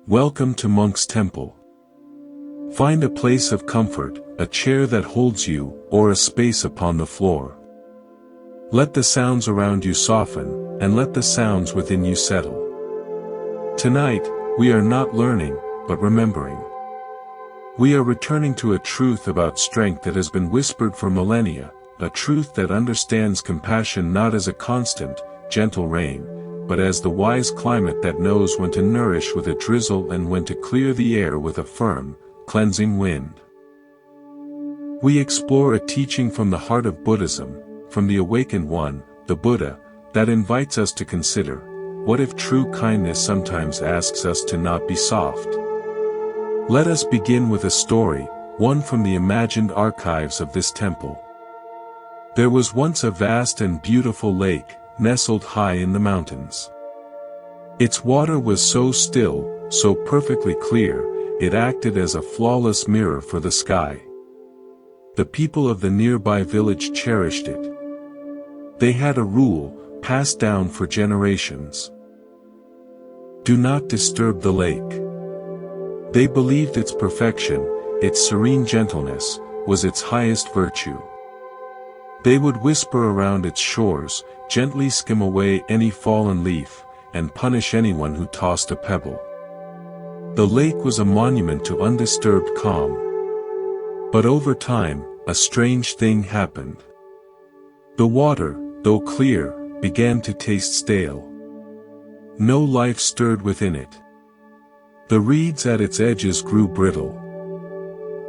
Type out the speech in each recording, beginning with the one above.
Welcome to Monk's Temple. Find a place of comfort, a chair that holds you, or a space upon the floor. Let the sounds around you soften, and let the sounds within you settle. Tonight, we are not learning, but remembering. We are returning to a truth about strength that has been whispered for millennia, a truth that understands compassion not as a constant, gentle rain, but as the wise climate that knows when to nourish with a drizzle and when to clear the air with a firm, cleansing wind. We explore a teaching from the heart of Buddhism, from the awakened one, the Buddha, that invites us to consider, what if true kindness sometimes asks us to not be soft? Let us begin with a story, one from the imagined archives of this temple. There was once a vast and beautiful lake, nestled high in the mountains. Its water was so still, so perfectly clear, it acted as a flawless mirror for the sky. The people of the nearby village cherished it. They had a rule, passed down for generations. Do not disturb the lake. They believed its perfection, its serene gentleness, was its highest virtue. They would whisper around its shores, gently skim away any fallen leaf, and punish anyone who tossed a pebble. The lake was a monument to undisturbed calm. But over time, a strange thing happened. The water, though clear, began to taste stale. No life stirred within it. The reeds at its edges grew brittle.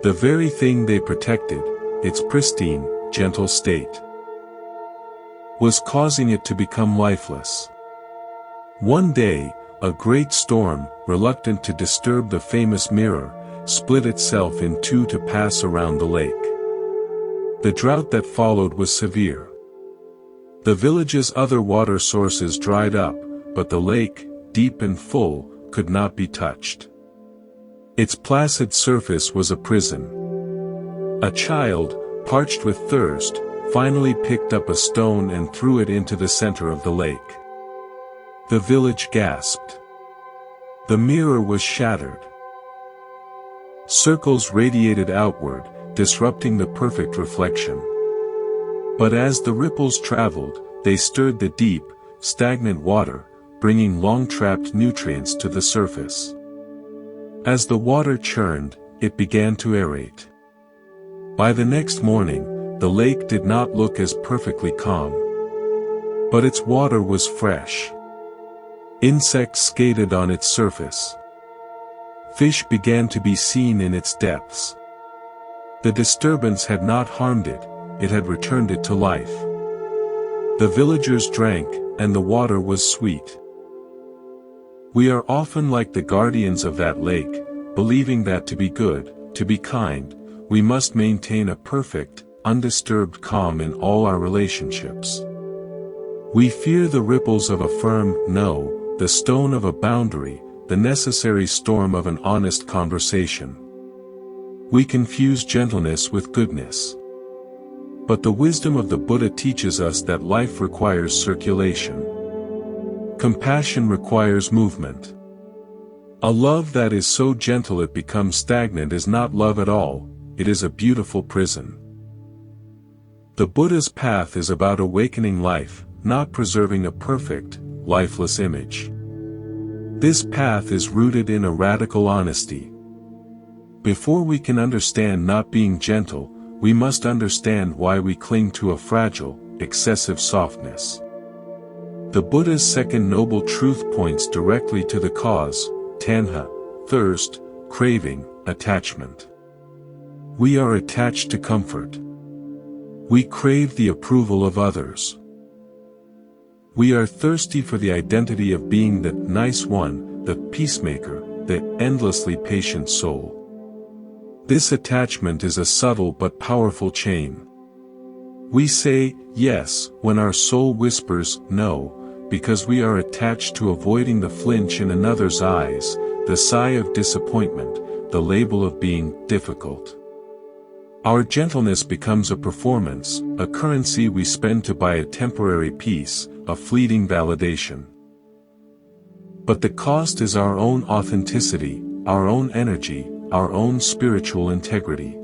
The very thing they protected, its pristine, gentle state, was causing it to become lifeless. One day, a great storm, reluctant to disturb the famous mirror, split itself in two to pass around the lake. The drought that followed was severe. The village's other water sources dried up, but the lake, deep and full, could not be touched. Its placid surface was a prison. A child, parched with thirst, finally picked up a stone and threw it into the center of the lake. The village gasped. The mirror was shattered. Circles radiated outward, disrupting the perfect reflection. But as the ripples traveled, they stirred the deep, stagnant water, bringing long-trapped nutrients to the surface. As the water churned, it began to aerate. By the next morning, the lake did not look as perfectly calm. But its water was fresh. Insects skated on its surface. Fish began to be seen in its depths. The disturbance had not harmed it, it had returned it to life. The villagers drank, and the water was sweet. We are often like the guardians of that lake, believing that to be good, to be kind, we must maintain a perfect, undisturbed calm in all our relationships. We fear the ripples of a firm no, the stone of a boundary, the necessary storm of an honest conversation. We confuse gentleness with goodness. But the wisdom of the Buddha teaches us that life requires circulation. Compassion requires movement. A love that is so gentle it becomes stagnant is not love at all, it is a beautiful prison. The Buddha's path is about awakening life, not preserving a perfect, lifeless image. This path is rooted in a radical honesty. Before we can understand not being gentle, we must understand why we cling to a fragile, excessive softness. The Buddha's second noble truth points directly to the cause, tanha, thirst, craving, attachment. We are attached to comfort. We crave the approval of others. We are thirsty for the identity of being the nice one, the peacemaker, the endlessly patient soul. This attachment is a subtle but powerful chain. We say yes when our soul whispers no, because we are attached to avoiding the flinch in another's eyes, the sigh of disappointment, the label of being difficult. Our gentleness becomes a performance, a currency we spend to buy a temporary peace, a fleeting validation. But the cost is our own authenticity, our own energy, our own spiritual integrity.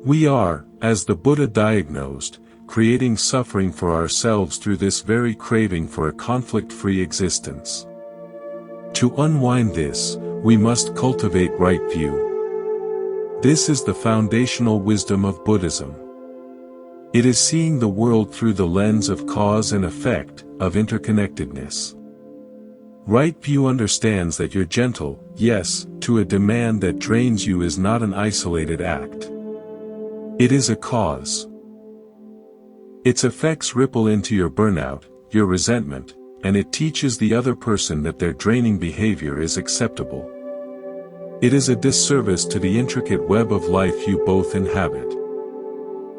We are, as the Buddha diagnosed, creating suffering for ourselves through this very craving for a conflict-free existence. To unwind this, we must cultivate right view. This is the foundational wisdom of Buddhism. It is seeing the world through the lens of cause and effect, of interconnectedness. Right view understands that your gentle yes to a demand that drains you is not an isolated act. It is a cause. Its effects ripple into your burnout, your resentment, and it teaches the other person that their draining behavior is acceptable. It is a disservice to the intricate web of life you both inhabit.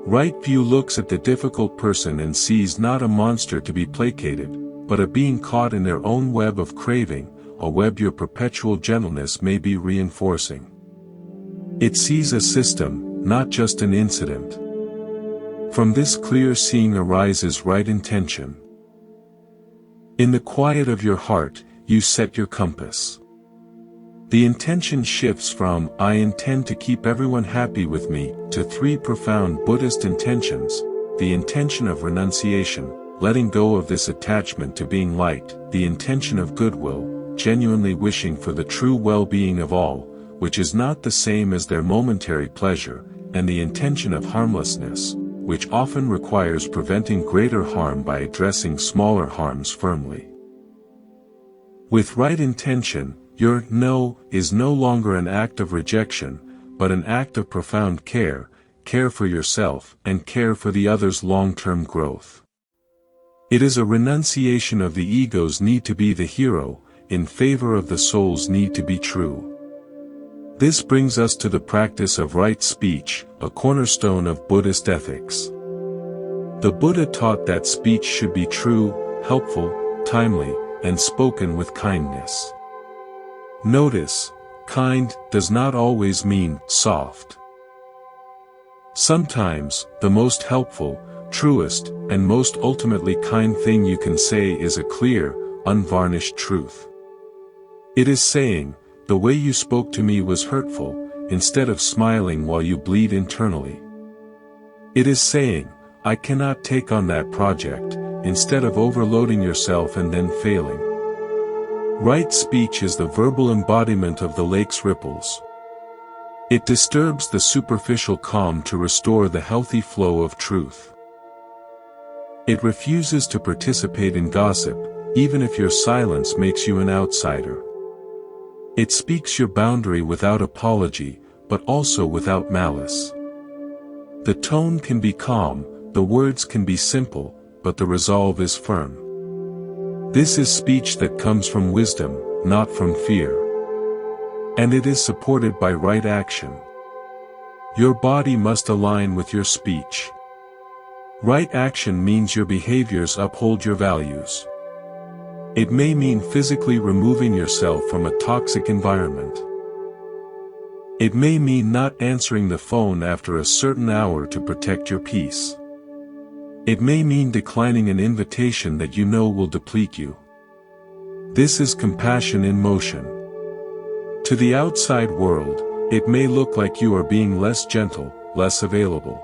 Right view looks at the difficult person and sees not a monster to be placated, but a being caught in their own web of craving, a web your perpetual gentleness may be reinforcing. It sees a system, not just an incident. From this clear seeing arises right intention. In the quiet of your heart, you set your compass. The intention shifts from, I intend to keep everyone happy with me, to three profound Buddhist intentions: the intention of renunciation, letting go of this attachment to being liked; the intention of goodwill, genuinely wishing for the true well-being of all, which is not the same as their momentary pleasure; and the intention of harmlessness, which often requires preventing greater harm by addressing smaller harms firmly. With right intention, your no is no longer an act of rejection, but an act of profound care, care for yourself and care for the other's long-term growth. It is a renunciation of the ego's need to be the hero, in favor of the soul's need to be true. This brings us to the practice of right speech, a cornerstone of Buddhist ethics. The Buddha taught that speech should be true, helpful, timely, and spoken with kindness. Notice, kind does not always mean soft. Sometimes, the most helpful, truest, and most ultimately kind thing you can say is a clear, unvarnished truth. It is saying, the way you spoke to me was hurtful, instead of smiling while you bleed internally. It is saying, I cannot take on that project, instead of overloading yourself and then failing. Right speech is the verbal embodiment of the lake's ripples. It disturbs the superficial calm to restore the healthy flow of truth. It refuses to participate in gossip, even if your silence makes you an outsider. It speaks your boundary without apology, but also without malice. The tone can be calm, the words can be simple, but the resolve is firm. This is speech that comes from wisdom, not from fear. And it is supported by right action. Your body must align with your speech. Right action means your behaviors uphold your values. It may mean physically removing yourself from a toxic environment. It may mean not answering the phone after a certain hour to protect your peace. It may mean declining an invitation that you know will deplete you. This is compassion in motion. To the outside world, it may look like you are being less gentle, less available.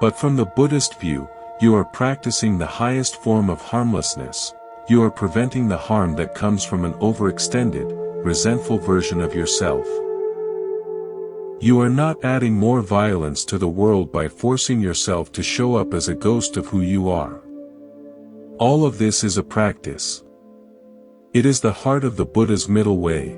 But from the Buddhist view, you are practicing the highest form of harmlessness. You are preventing the harm that comes from an overextended, resentful version of yourself. You are not adding more violence to the world by forcing yourself to show up as a ghost of who you are. All of this is a practice. It is the heart of the Buddha's middle way.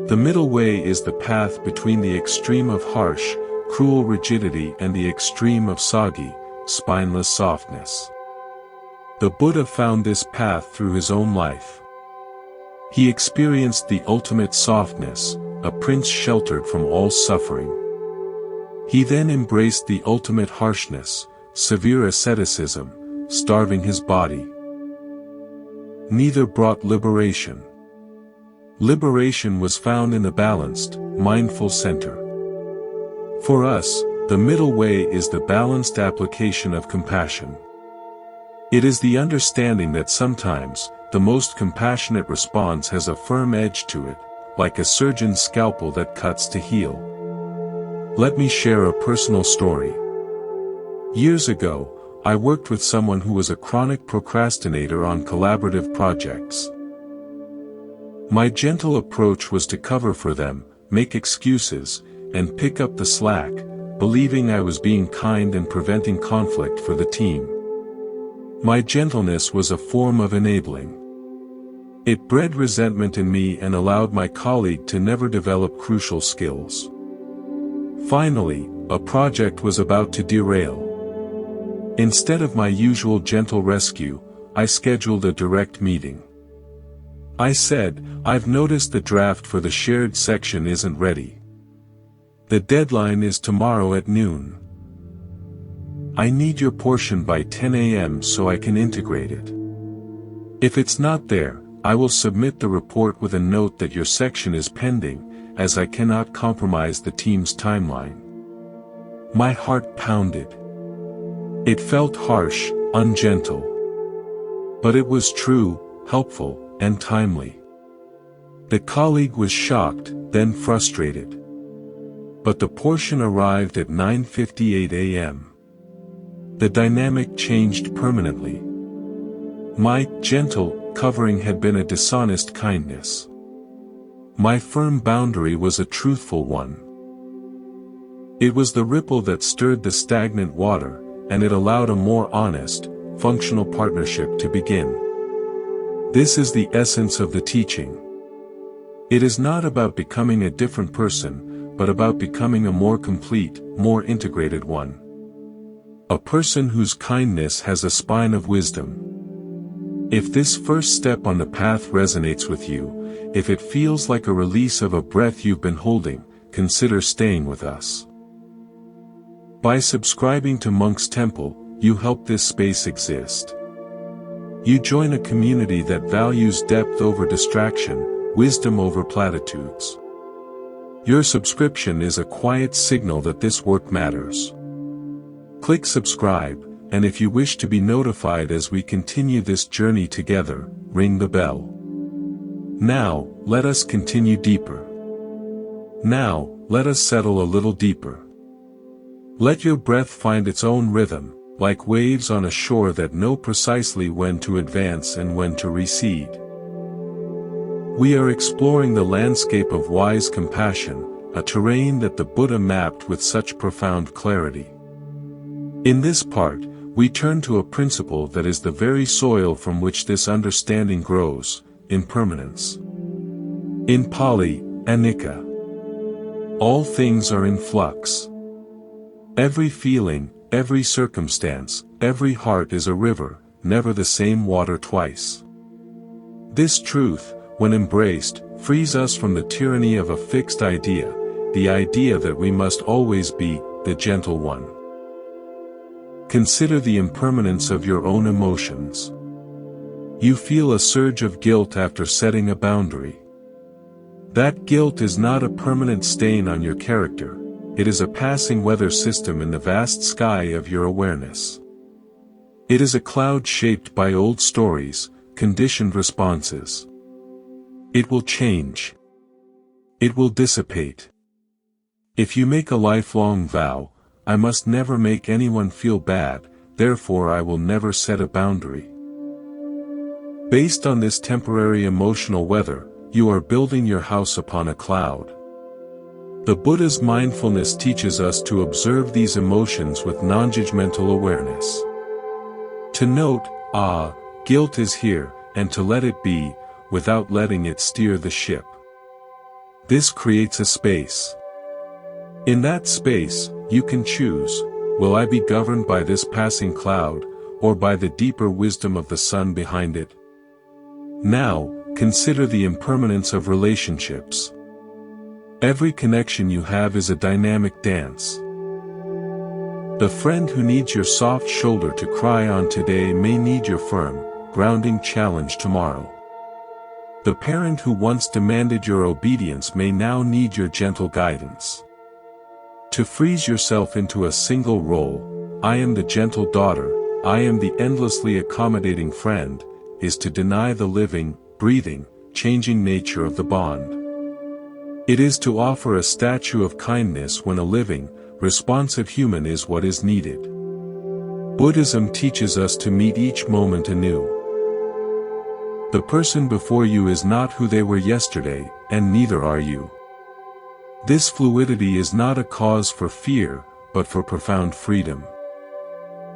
The middle way is the path between the extreme of harsh, cruel rigidity and the extreme of soggy, spineless softness. The Buddha found this path through his own life. He experienced the ultimate softness, a prince sheltered from all suffering. He then embraced the ultimate harshness, severe asceticism, starving his body. Neither brought liberation. Liberation was found in the balanced, mindful center. For us, the middle way is the balanced application of compassion. It is the understanding that sometimes, the most compassionate response has a firm edge to it, like a surgeon's scalpel that cuts to heal. Let me share a personal story. Years ago, I worked with someone who was a chronic procrastinator on collaborative projects. My gentle approach was to cover for them, make excuses, and pick up the slack, believing I was being kind and preventing conflict for the team. My gentleness was a form of enabling. It bred resentment in me and allowed my colleague to never develop crucial skills. Finally, a project was about to derail. Instead of my usual gentle rescue, I scheduled a direct meeting. I said, "I've noticed the draft for the shared section isn't ready. The deadline is tomorrow at noon. I need your portion by 10 a.m. so I can integrate it. If it's not there, I will submit the report with a note that your section is pending, as I cannot compromise the team's timeline." My heart pounded. It felt harsh, ungentle. But it was true, helpful, and timely. The colleague was shocked, then frustrated. But the portion arrived at 9:58 a.m. The dynamic changed permanently. My gentle covering had been a dishonest kindness. My firm boundary was a truthful one. It was the ripple that stirred the stagnant water, and it allowed a more honest, functional partnership to begin. This is the essence of the teaching. It is not about becoming a different person, but about becoming a more complete, more integrated one. A person whose kindness has a spine of wisdom. If this first step on the path resonates with you, if it feels like a release of a breath you've been holding, consider staying with us. By subscribing to Monk's Temple, you help this space exist. You join a community that values depth over distraction, wisdom over platitudes. Your subscription is a quiet signal that this work matters. Click subscribe, and if you wish to be notified as we continue this journey together, ring the bell. Now, let us continue deeper. Now, let us settle a little deeper. Let your breath find its own rhythm, like waves on a shore that know precisely when to advance and when to recede. We are exploring the landscape of wise compassion, a terrain that the Buddha mapped with such profound clarity. In this part, we turn to a principle that is the very soil from which this understanding grows: impermanence. In Pali, anicca. All things are in flux. Every feeling, every circumstance, every heart is a river, never the same water twice. This truth, when embraced, frees us from the tyranny of a fixed idea, the idea that we must always be the gentle one. Consider the impermanence of your own emotions. You feel a surge of guilt after setting a boundary. That guilt is not a permanent stain on your character. It is a passing weather system in the vast sky of your awareness. It is a cloud shaped by old stories, conditioned responses. It will change. It will dissipate. If you make a lifelong vow, "I must never make anyone feel bad, therefore I will never set a boundary." Based on this temporary emotional weather, you are building your house upon a cloud. The Buddha's mindfulness teaches us to observe these emotions with non-judgmental awareness. To note, guilt is here, and to let it be, without letting it steer the ship. This creates a space. In that space, you can choose: will I be governed by this passing cloud, or by the deeper wisdom of the sun behind it? Now, consider the impermanence of relationships. Every connection you have is a dynamic dance. The friend who needs your soft shoulder to cry on today may need your firm, grounding challenge tomorrow. The parent who once demanded your obedience may now need your gentle guidance. To freeze yourself into a single role, "I am the gentle daughter, I am the endlessly accommodating friend," is to deny the living, breathing, changing nature of the bond. It is to offer a statue of kindness when a living, responsive human is what is needed. Buddhism teaches us to meet each moment anew. The person before you is not who they were yesterday, and neither are you. This fluidity is not a cause for fear, but for profound freedom.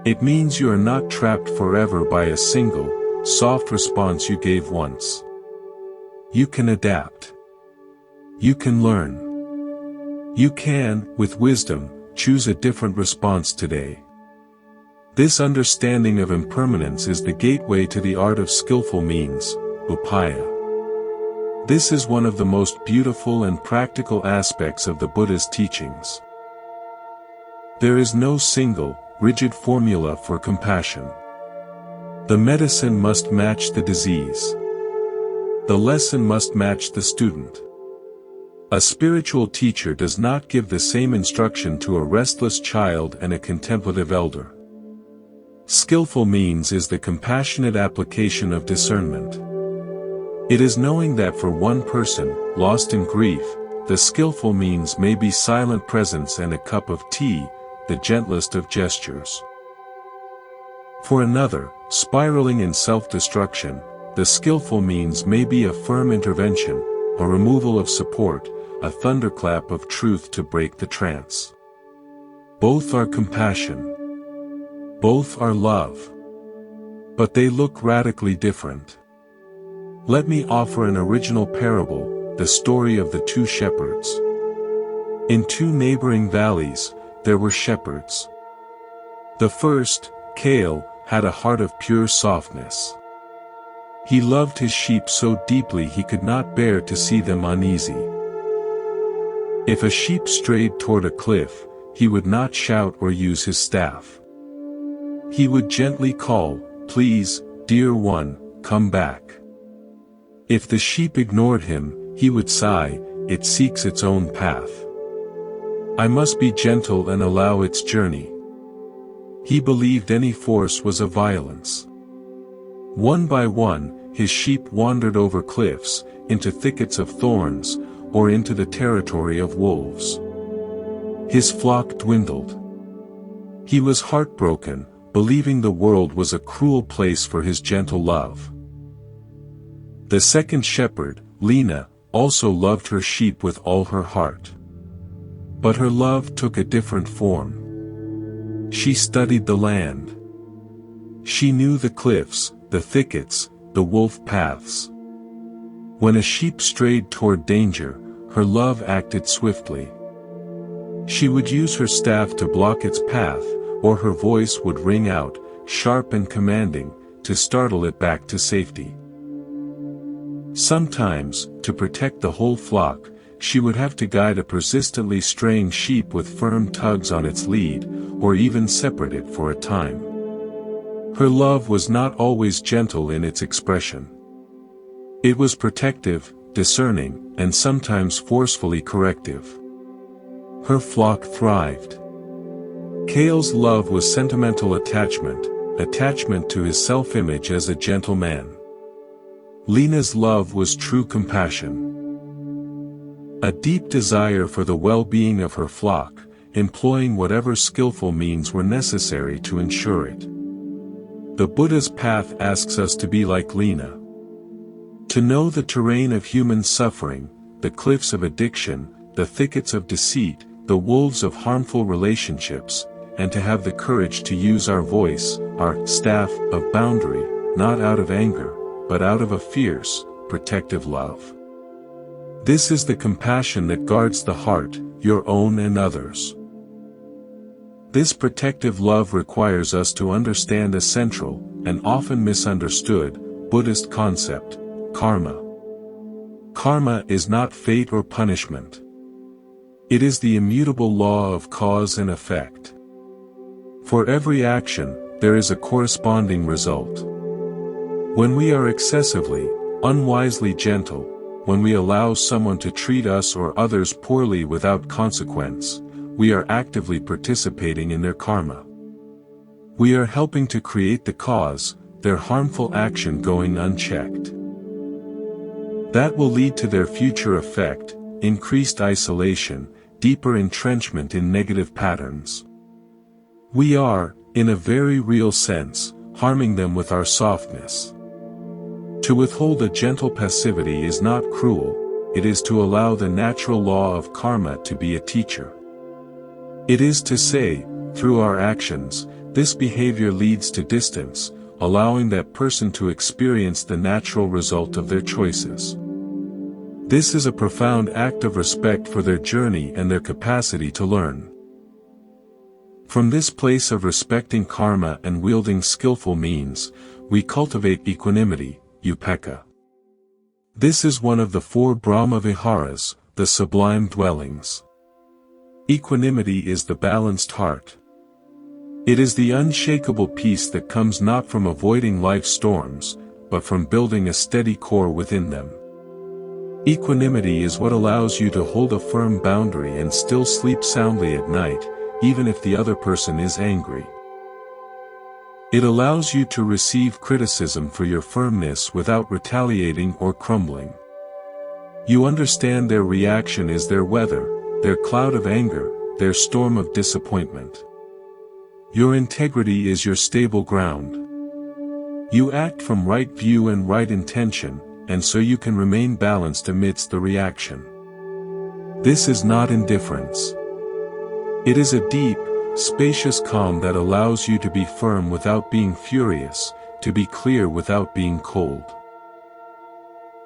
It means you are not trapped forever by a single, soft response you gave once. You can adapt. You can learn. You can, with wisdom, choose a different response today. This understanding of impermanence is the gateway to the art of skillful means, upaya. This is one of the most beautiful and practical aspects of the Buddha's teachings. There is no single, rigid formula for compassion. The medicine must match the disease. The lesson must match the student. A spiritual teacher does not give the same instruction to a restless child and a contemplative elder. Skillful means is the compassionate application of discernment. It is knowing that for one person, lost in grief, the skillful means may be silent presence and a cup of tea, the gentlest of gestures. For another, spiraling in self-destruction, the skillful means may be a firm intervention, a removal of support, a thunderclap of truth to break the trance. Both are compassion. Both are love. But they look radically different. Let me offer an original parable, the story of the two shepherds. In two neighboring valleys, there were shepherds. The first, Kale, had a heart of pure softness. He loved his sheep so deeply he could not bear to see them uneasy. If a sheep strayed toward a cliff, he would not shout or use his staff. He would gently call, "Please, dear one, come back." If the sheep ignored him, he would sigh, "It seeks its own path. I must be gentle and allow its journey." He believed any force was a violence. One by one, his sheep wandered over cliffs, into thickets of thorns, or into the territory of wolves. His flock dwindled. He was heartbroken, believing the world was a cruel place for his gentle love. The second shepherd, Lena, also loved her sheep with all her heart. But her love took a different form. She studied the land. She knew the cliffs, the thickets, the wolf paths. When a sheep strayed toward danger, her love acted swiftly. She would use her staff to block its path, or her voice would ring out, sharp and commanding, to startle it back to safety. Sometimes, to protect the whole flock, she would have to guide a persistently straying sheep with firm tugs on its lead, or even separate it for a time. Her love was not always gentle in its expression. It was protective, discerning, and sometimes forcefully corrective. Her flock thrived. Kale's love was sentimental attachment to his self-image as a gentle man. Lena's love was true compassion. A deep desire for the well-being of her flock, employing whatever skillful means were necessary to ensure it. The Buddha's path asks us to be like Lena. To know the terrain of human suffering, the cliffs of addiction, the thickets of deceit, the wolves of harmful relationships, and to have the courage to use our voice, our staff of boundary, not out of anger, but out of a fierce, protective love. This is the compassion that guards the heart, your own and others. This protective love requires us to understand a central, and often misunderstood, Buddhist concept, karma. Karma is not fate or punishment. It is the immutable law of cause and effect. For every action, there is a corresponding result. When we are excessively, unwisely gentle, when we allow someone to treat us or others poorly without consequence, we are actively participating in their karma. We are helping to create the cause, their harmful action going unchecked. That will lead to their future effect, increased isolation, deeper entrenchment in negative patterns. We are, in a very real sense, harming them with our softness. To withhold a gentle passivity is not cruel, it is to allow the natural law of karma to be a teacher. It is to say, through our actions, this behavior leads to distance, allowing that person to experience the natural result of their choices. This is a profound act of respect for their journey and their capacity to learn. From this place of respecting karma and wielding skillful means, we cultivate equanimity, upekkha. This is one of the 4 Brahma Viharas, the sublime dwellings. Equanimity is the balanced heart. It is the unshakable peace that comes not from avoiding life's storms, but from building a steady core within them. Equanimity is what allows you to hold a firm boundary and still sleep soundly at night, even if the other person is angry. It allows you to receive criticism for your firmness without retaliating or crumbling. You understand their reaction is their weather, their cloud of anger, their storm of disappointment. Your integrity is your stable ground. You act from right view and right intention, and so you can remain balanced amidst the reaction. This is not indifference. It is a deep, spacious calm that allows you to be firm without being furious, to be clear without being cold.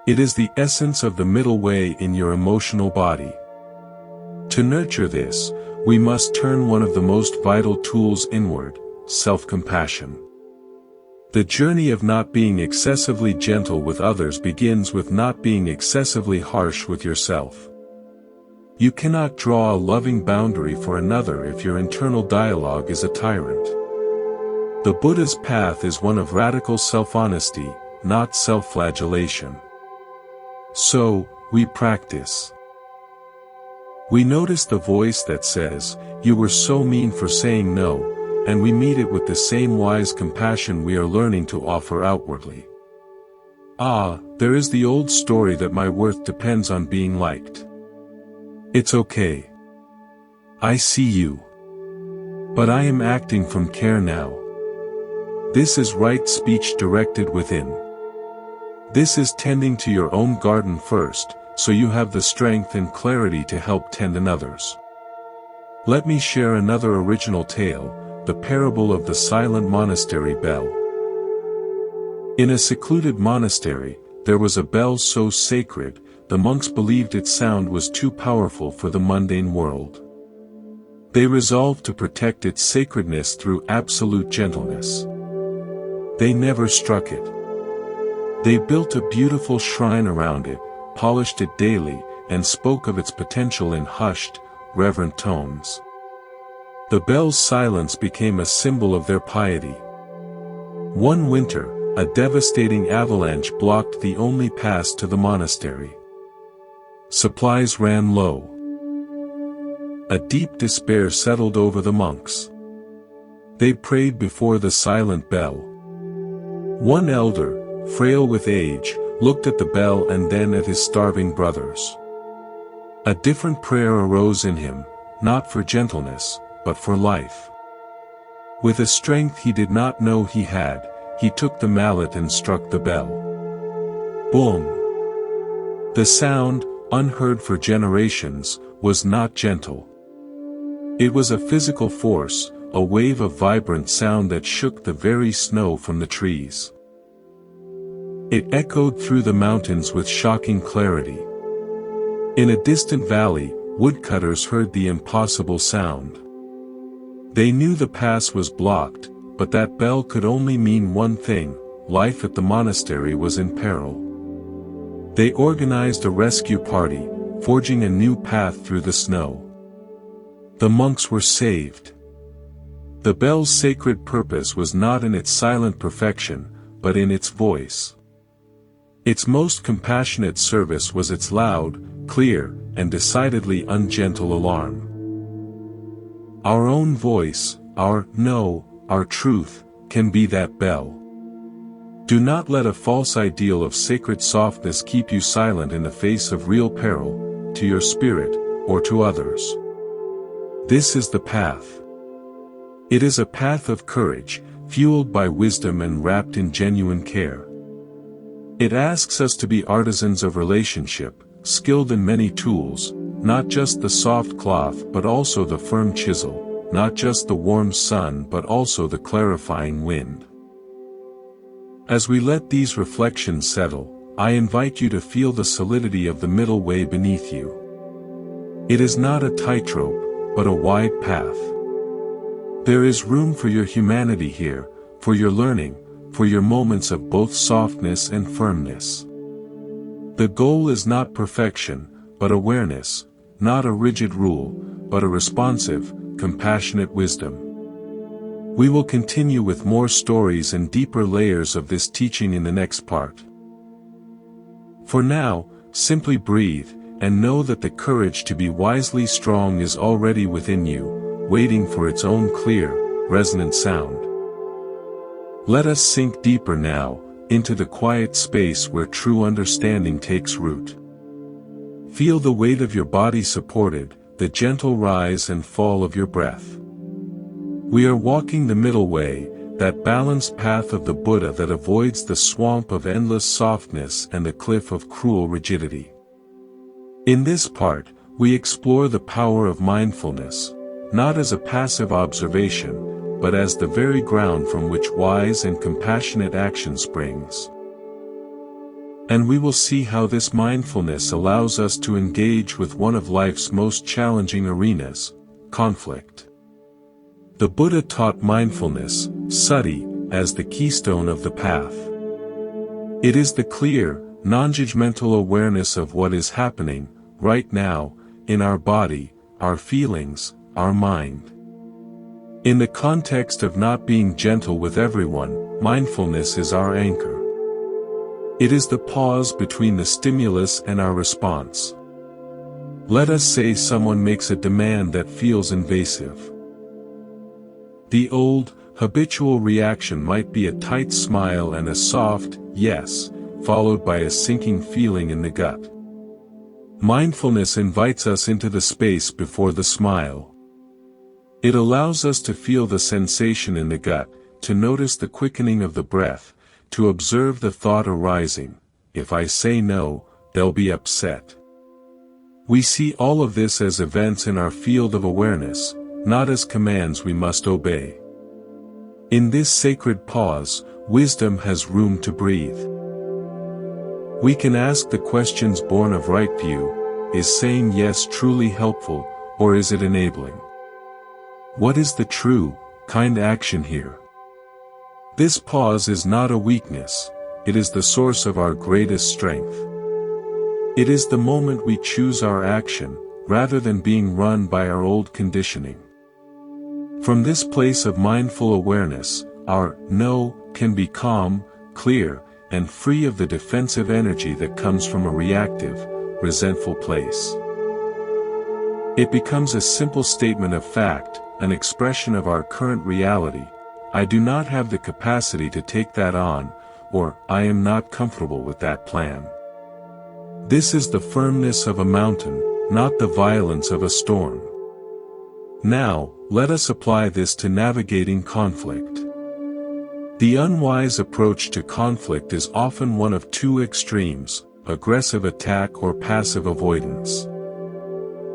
It is the essence of the middle way in your emotional body. To nurture this, we must turn one of the most vital tools inward, self-compassion. The journey of not being excessively gentle with others begins with not being excessively harsh with yourself. You cannot draw a loving boundary for another if your internal dialogue is a tyrant. The Buddha's path is one of radical self-honesty, not self-flagellation. So, we practice. We notice the voice that says, "You were so mean for saying no," and we meet it with the same wise compassion we are learning to offer outwardly. There is the old story that my worth depends on being liked. It's okay. I see you. But I am acting from care now. This is right speech directed within. This is tending to your own garden first, so you have the strength and clarity to help tend another's. Let me share another original tale, the parable of the silent monastery bell. In a secluded monastery, there was a bell so sacred, the monks believed its sound was too powerful for the mundane world. They resolved to protect its sacredness through absolute gentleness. They never struck it. They built a beautiful shrine around it, polished it daily, and spoke of its potential in hushed, reverent tones. The bell's silence became a symbol of their piety. One winter, a devastating avalanche blocked the only pass to the monastery. Supplies ran low. A deep despair settled over the monks. They prayed before the silent bell. One elder, frail with age, looked at the bell and then at his starving brothers. A different prayer arose in him, not for gentleness, but for life. With a strength he did not know he had, he took the mallet and struck the bell. Boom! The sound, unheard for generations, was not gentle. It was a physical force, a wave of vibrant sound that shook the very snow from the trees. It echoed through the mountains with shocking clarity. In a distant valley, woodcutters heard the impossible sound. They knew the pass was blocked, but that bell could only mean one thing: life at the monastery was in peril. They organized a rescue party, forging a new path through the snow. The monks were saved. The bell's sacred purpose was not in its silent perfection, but in its voice. Its most compassionate service was its loud, clear, and decidedly ungentle alarm. Our own voice, our no, our truth, can be that bell. Do not let a false ideal of sacred softness keep you silent in the face of real peril, to your spirit, or to others. This is the path. It is a path of courage, fueled by wisdom and wrapped in genuine care. It asks us to be artisans of relationship, skilled in many tools, not just the soft cloth but also the firm chisel, not just the warm sun but also the clarifying wind. As we let these reflections settle, I invite you to feel the solidity of the middle way beneath you. It is not a tightrope, but a wide path. There is room for your humanity here, for your learning, for your moments of both softness and firmness. The goal is not perfection, but awareness, not a rigid rule, but a responsive, compassionate wisdom. We will continue with more stories and deeper layers of this teaching in the next part. For now, simply breathe, and know that the courage to be wisely strong is already within you, waiting for its own clear, resonant sound. Let us sink deeper now, into the quiet space where true understanding takes root. Feel the weight of your body supported, the gentle rise and fall of your breath. We are walking the middle way, that balanced path of the Buddha that avoids the swamp of endless softness and the cliff of cruel rigidity. In this part, we explore the power of mindfulness, not as a passive observation, but as the very ground from which wise and compassionate action springs. And we will see how this mindfulness allows us to engage with one of life's most challenging arenas, conflict. The Buddha taught mindfulness, sati, as the keystone of the path. It is the clear, non-judgmental awareness of what is happening, right now, in our body, our feelings, our mind. In the context of not being gentle with everyone, mindfulness is our anchor. It is the pause between the stimulus and our response. Let us say someone makes a demand that feels invasive. The old, habitual reaction might be a tight smile and a soft, yes, followed by a sinking feeling in the gut. Mindfulness invites us into the space before the smile. It allows us to feel the sensation in the gut, to notice the quickening of the breath, to observe the thought arising, if I say no, they'll be upset. We see all of this as events in our field of awareness, not as commands we must obey. In this sacred pause, wisdom has room to breathe. We can ask the questions born of right view: is saying yes truly helpful, or is it enabling? What is the true, kind action here? This pause is not a weakness, it is the source of our greatest strength. It is the moment we choose our action, rather than being run by our old conditioning. From this place of mindful awareness, our no can be calm, clear, and free of the defensive energy that comes from a reactive, resentful place. It becomes a simple statement of fact, an expression of our current reality: I do not have the capacity to take that on, or I am not comfortable with that plan. This is the firmness of a mountain, not the violence of a storm. Now, let us apply this to navigating conflict. The unwise approach to conflict is often one of two extremes: aggressive attack or passive avoidance.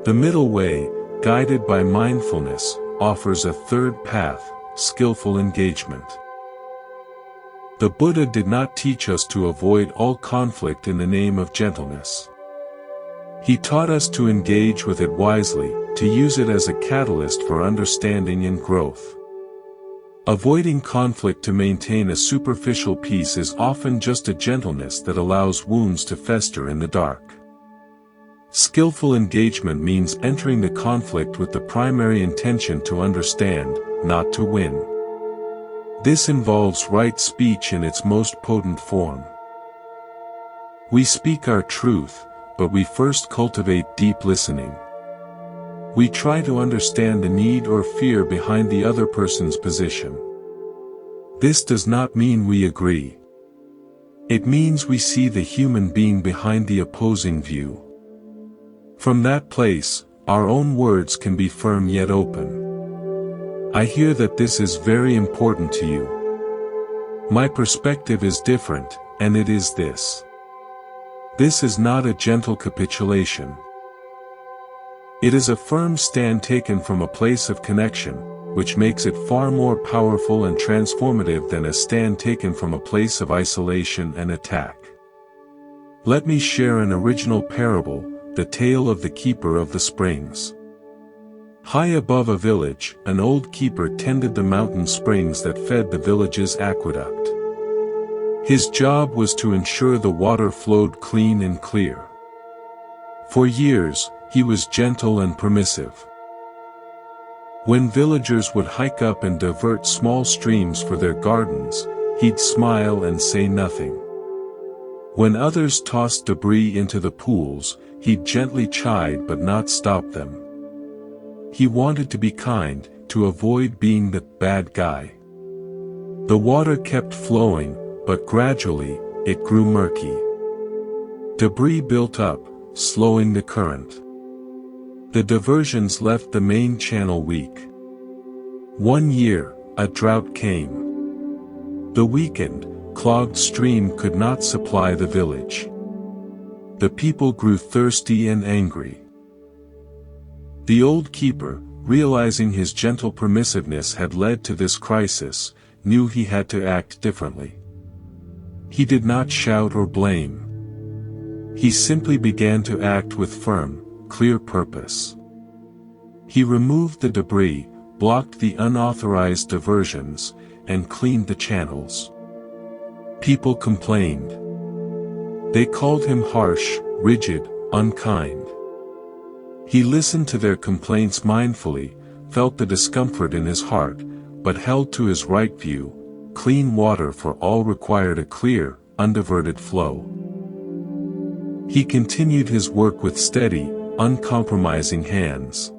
The middle way, guided by mindfulness, offers a third path: skillful engagement. The Buddha did not teach us to avoid all conflict in the name of gentleness. He taught us to engage with it wisely, to use it as a catalyst for understanding and growth. Avoiding conflict to maintain a superficial peace is often just a gentleness that allows wounds to fester in the dark. Skillful engagement means entering the conflict with the primary intention to understand, not to win. This involves right speech in its most potent form. We speak our truth, but we first cultivate deep listening. We try to understand the need or fear behind the other person's position. This does not mean we agree. It means we see the human being behind the opposing view. From that place, our own words can be firm yet open. I hear that this is very important to you. My perspective is different, and it is this. This is not a gentle capitulation. It is a firm stand taken from a place of connection, which makes it far more powerful and transformative than a stand taken from a place of isolation and attack. Let me share an original parable, the tale of the keeper of the springs. High above a village, an old keeper tended the mountain springs that fed the village's aqueduct. His job was to ensure the water flowed clean and clear. For years, he was gentle and permissive. When villagers would hike up and divert small streams for their gardens, he'd smile and say nothing. When others tossed debris into the pools, he'd gently chide but not stop them. He wanted to be kind, to avoid being the bad guy. The water kept flowing, but gradually, it grew murky. Debris built up, slowing the current. The diversions left the main channel weak. One year, a drought came. The weakened, clogged stream could not supply the village. The people grew thirsty and angry. The old keeper, realizing his gentle permissiveness had led to this crisis, knew he had to act differently. He did not shout or blame. He simply began to act with firm, clear purpose. He removed the debris, blocked the unauthorized diversions, and cleaned the channels. People complained. They called him harsh, rigid, unkind. He listened to their complaints mindfully, felt the discomfort in his heart, but held to his right view: clean water for all required a clear, undiverted flow. He continued his work with steady, uncompromising hands.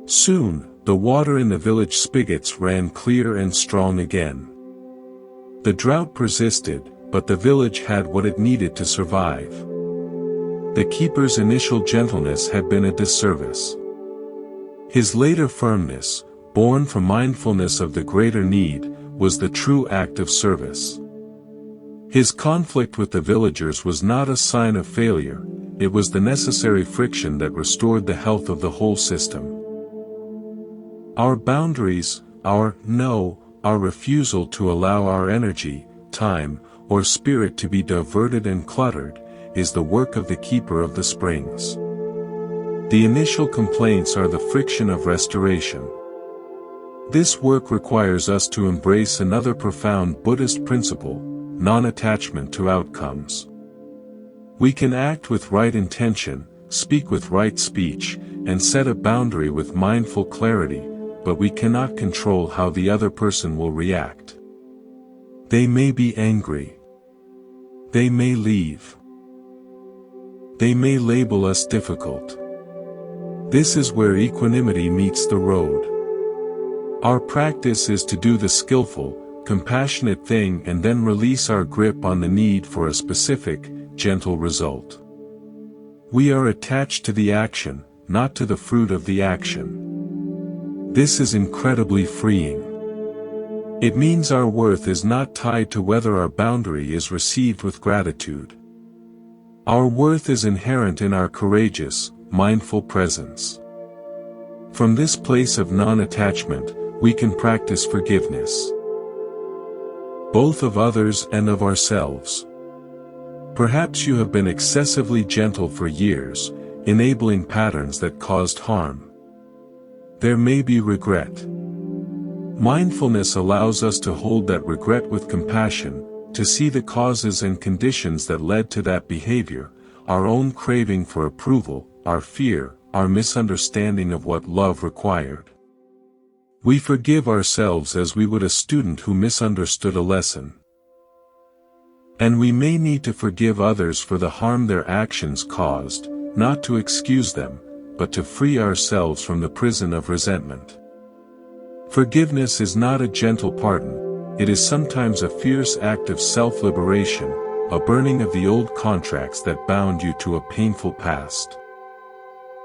Soon, the water in the village spigots ran clear and strong again. The drought persisted, but the village had what it needed to survive. The keeper's initial gentleness had been a disservice. His later firmness, born from mindfulness of the greater need, was the true act of service. His conflict with the villagers was not a sign of failure, it was the necessary friction that restored the health of the whole system. Our boundaries, our refusal to allow our energy, time, or spirit to be diverted and cluttered, is the work of the keeper of the springs. The initial complaints are the friction of restoration. This work requires us to embrace another profound Buddhist principle: non-attachment to outcomes. We can act with right intention, speak with right speech, and set a boundary with mindful clarity, but we cannot control how the other person will react. They may be angry. They may leave. They may label us difficult. This is where equanimity meets the road. Our practice is to do the skillful, compassionate thing and then release our grip on the need for a specific, gentle result. We are attached to the action, not to the fruit of the action. This is incredibly freeing. It means our worth is not tied to whether our boundary is received with gratitude. Our worth is inherent in our courageous, mindful presence. From this place of non-attachment, we can practice forgiveness, both of others and of ourselves. Perhaps you have been excessively gentle for years, enabling patterns that caused harm. There may be regret. Mindfulness allows us to hold that regret with compassion, to see the causes and conditions that led to that behavior, our own craving for approval, our fear, our misunderstanding of what love required. We forgive ourselves as we would a student who misunderstood a lesson. And we may need to forgive others for the harm their actions caused, not to excuse them, but to free ourselves from the prison of resentment. Forgiveness is not a gentle pardon, it is sometimes a fierce act of self-liberation, a burning of the old contracts that bound you to a painful past.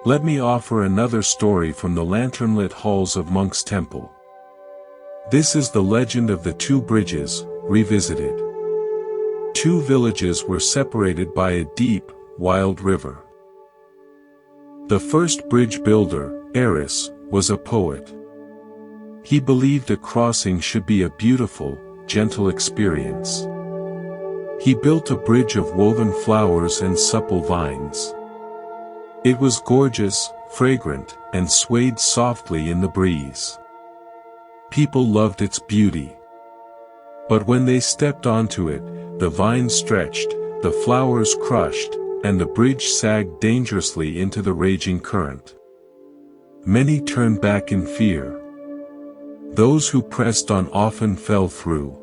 Let me offer another story from the lantern-lit halls of Monk's Temple. This is the legend of the two bridges, revisited. Two villages were separated by a deep, wild river. The first bridge builder, Eris, was a poet. He believed a crossing should be a beautiful, gentle experience. He built a bridge of woven flowers and supple vines. It was gorgeous, fragrant, and swayed softly in the breeze. People loved its beauty. But when they stepped onto it, the vines stretched, the flowers crushed, and the bridge sagged dangerously into the raging current. Many turned back in fear. Those who pressed on often fell through.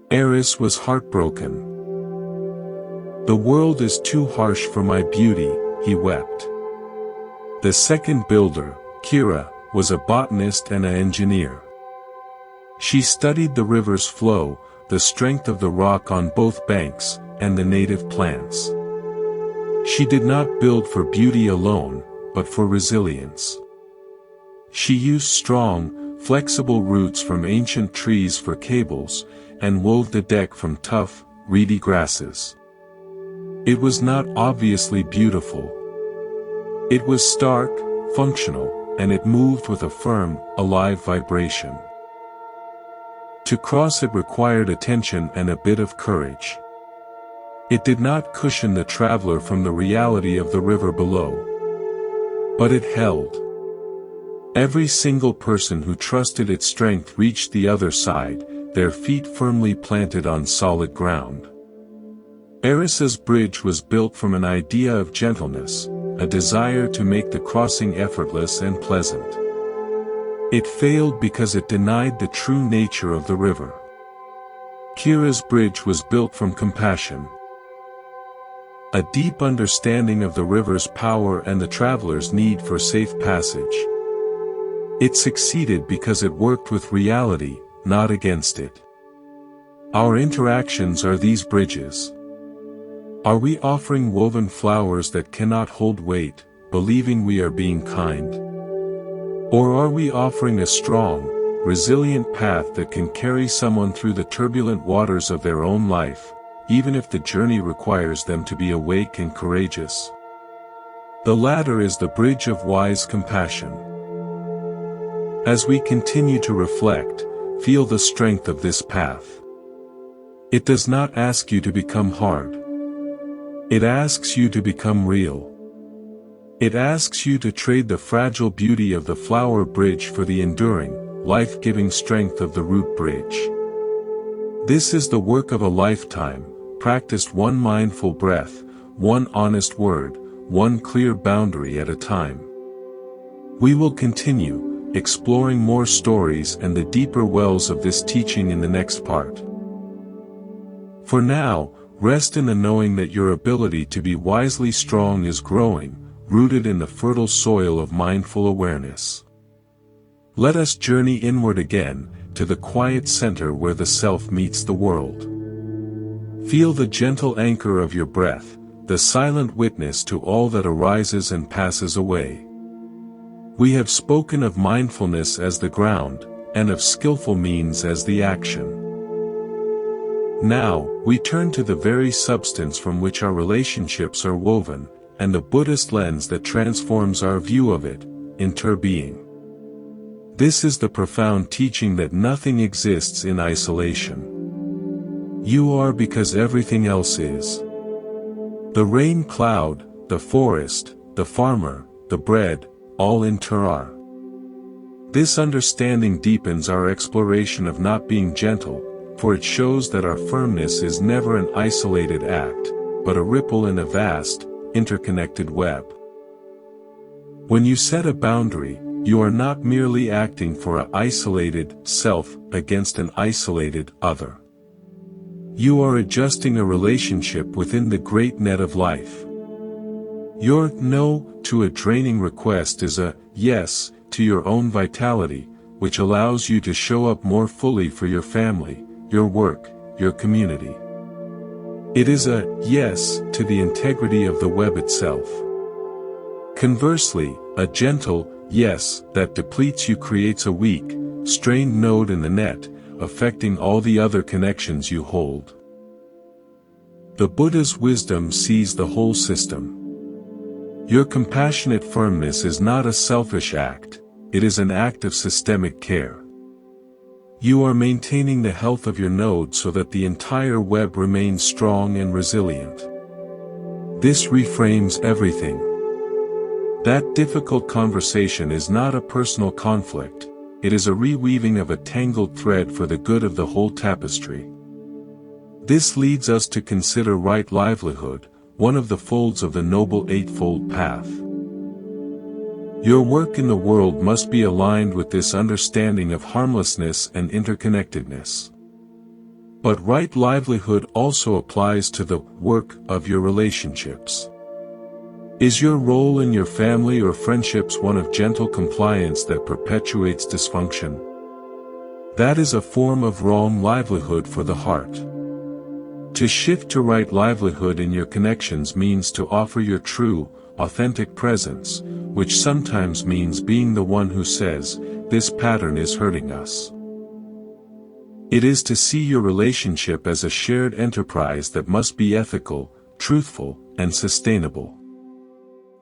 Eris was heartbroken. "The world is too harsh for my beauty," he wept. The second builder, Kira, was a botanist and an engineer. She studied the river's flow, the strength of the rock on both banks, and the native plants. She did not build for beauty alone, but for resilience. She used strong, flexible roots from ancient trees for cables, and wove the deck from tough, reedy grasses. It was not obviously beautiful. It was stark, functional, and it moved with a firm, alive vibration. To cross it required attention and a bit of courage. It did not cushion the traveler from the reality of the river below. But it held. Every single person who trusted its strength reached the other side, their feet firmly planted on solid ground. Eris's bridge was built from an idea of gentleness, a desire to make the crossing effortless and pleasant. It failed because it denied the true nature of the river. Kira's bridge was built from compassion. A deep understanding of the river's power and the traveler's need for safe passage. It succeeded because it worked with reality, not against it. Our interactions are these bridges. Are we offering woven flowers that cannot hold weight, believing we are being kind? Or are we offering a strong, resilient path that can carry someone through the turbulent waters of their own life, even if the journey requires them to be awake and courageous? The latter is the bridge of wise compassion. As we continue to reflect, feel the strength of this path. It does not ask you to become hard. It asks you to become real. It asks you to trade the fragile beauty of the flower bridge for the enduring, life-giving strength of the root bridge. This is the work of a lifetime, practiced one mindful breath, one honest word, one clear boundary at a time. We will continue, exploring more stories and the deeper wells of this teaching in the next part. For now, rest in the knowing that your ability to be wisely strong is growing, rooted in the fertile soil of mindful awareness. Let us journey inward again, to the quiet center where the self meets the world. Feel the gentle anchor of your breath, the silent witness to all that arises and passes away. We have spoken of mindfulness as the ground, and of skillful means as the action. Now, we turn to the very substance from which our relationships are woven, and the Buddhist lens that transforms our view of it, interbeing. This is the profound teaching that nothing exists in isolation. You are because everything else is. The rain cloud, the forest, the farmer, the bread, all inter are. This understanding deepens our exploration of not being gentle, for it shows that our firmness is never an isolated act, but a ripple in a vast, interconnected web. When you set a boundary, you are not merely acting for an isolated self against an isolated other. You are adjusting a relationship within the great net of life. Your no to a draining request is a yes to your own vitality, which allows you to show up more fully for your family, your work, your community. It is a yes to the integrity of the web itself. Conversely, a gentle yes that depletes you creates a weak, strained node in the net, affecting all the other connections you hold. The Buddha's wisdom sees the whole system. Your compassionate firmness is not a selfish act, it is an act of systemic care. You are maintaining the health of your node so that the entire web remains strong and resilient. This reframes everything. That difficult conversation is not a personal conflict, it is a reweaving of a tangled thread for the good of the whole tapestry. This leads us to consider right livelihood, one of the folds of the Noble Eightfold Path. Your work in the world must be aligned with this understanding of harmlessness and interconnectedness. But right livelihood also applies to the work of your relationships. Is your role in your family or friendships one of gentle compliance that perpetuates dysfunction? That is a form of wrong livelihood for the heart. To shift to right livelihood in your connections means to offer your true, authentic presence, which sometimes means being the one who says, "This pattern is hurting us." It is to see your relationship as a shared enterprise that must be ethical, truthful, and sustainable.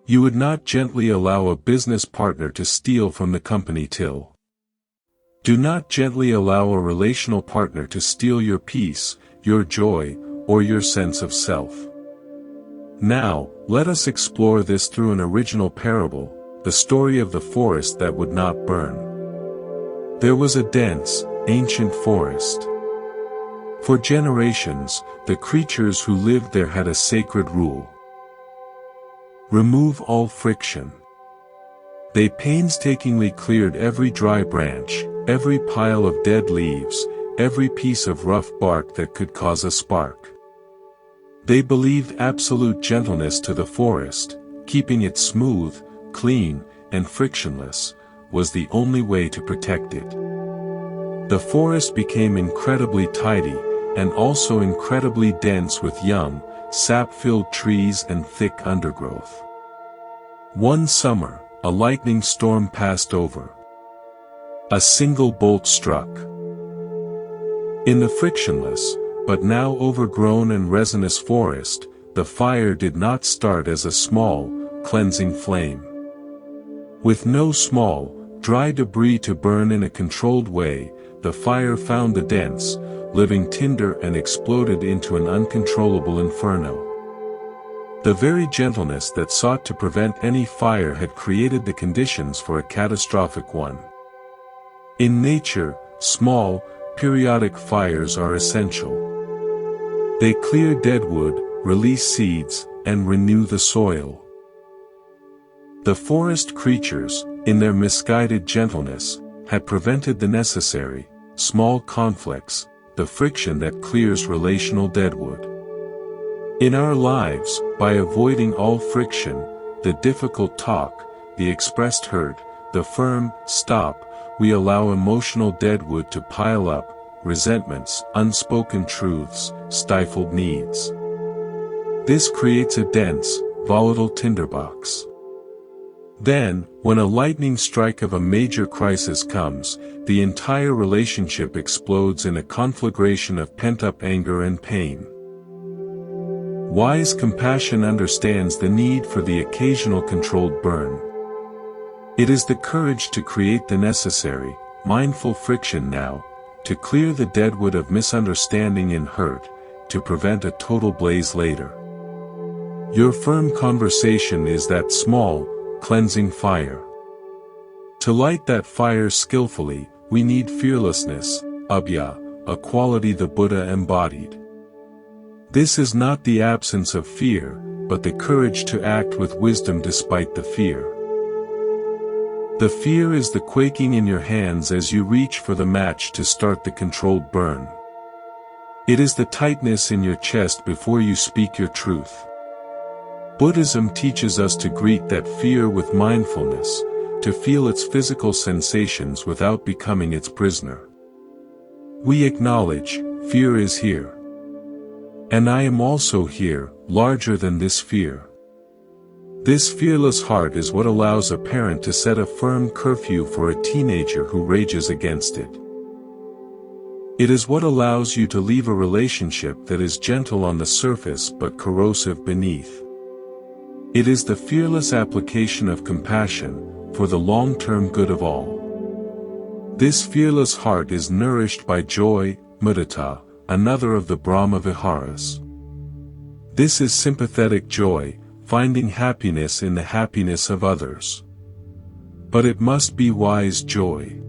You would not gently allow a business partner to steal from the company till. Do not gently allow a relational partner to steal your peace, your joy, or your sense of self. Now, let us explore this through an original parable, the story of the forest that would not burn. There was a dense, ancient forest. For generations, the creatures who lived there had a sacred rule. Remove all friction. They painstakingly cleared every dry branch, every pile of dead leaves, every piece of rough bark that could cause a spark. They believed absolute gentleness to the forest, keeping it smooth, clean, and frictionless, was the only way to protect it. The forest became incredibly tidy, and also incredibly dense with young, sap-filled trees and thick undergrowth. One summer, a lightning storm passed over. A single bolt struck. In the frictionless, but now overgrown and resinous forest, the fire did not start as a small, cleansing flame. With no small, dry debris to burn in a controlled way, the fire found the dense, living tinder and exploded into an uncontrollable inferno. The very gentleness that sought to prevent any fire had created the conditions for a catastrophic one. In nature, small, periodic fires are essential. They clear dead wood, release seeds, and renew the soil. The forest creatures, in their misguided gentleness, had prevented the necessary, small conflicts, the friction that clears relational deadwood. In our lives, by avoiding all friction, the difficult talk, the expressed hurt, the firm stop, we allow emotional deadwood to pile up, resentments, unspoken truths, stifled needs. This creates a dense, volatile tinderbox. Then, when a lightning strike of a major crisis comes, the entire relationship explodes in a conflagration of pent-up anger and pain. Wise compassion understands the need for the occasional controlled burn. It is the courage to create the necessary, mindful friction now, to clear the deadwood of misunderstanding and hurt, to prevent a total blaze later. Your firm conversation is that small, cleansing fire. To light that fire skillfully, we need fearlessness, abhya, a quality the Buddha embodied. This is not the absence of fear, but the courage to act with wisdom despite the fear. The fear is the quaking in your hands as you reach for the match to start the controlled burn. It is the tightness in your chest before you speak your truth. Buddhism teaches us to greet that fear with mindfulness, to feel its physical sensations without becoming its prisoner. We acknowledge, fear is here. And I am also here, larger than this fear. This fearless heart is what allows a parent to set a firm curfew for a teenager who rages against it. It is what allows you to leave a relationship that is gentle on the surface but corrosive beneath. It is the fearless application of compassion, for the long-term good of all. This fearless heart is nourished by joy, mudita, another of the Brahma Viharas. This is sympathetic joy, finding happiness in the happiness of others. But it must be wise joy.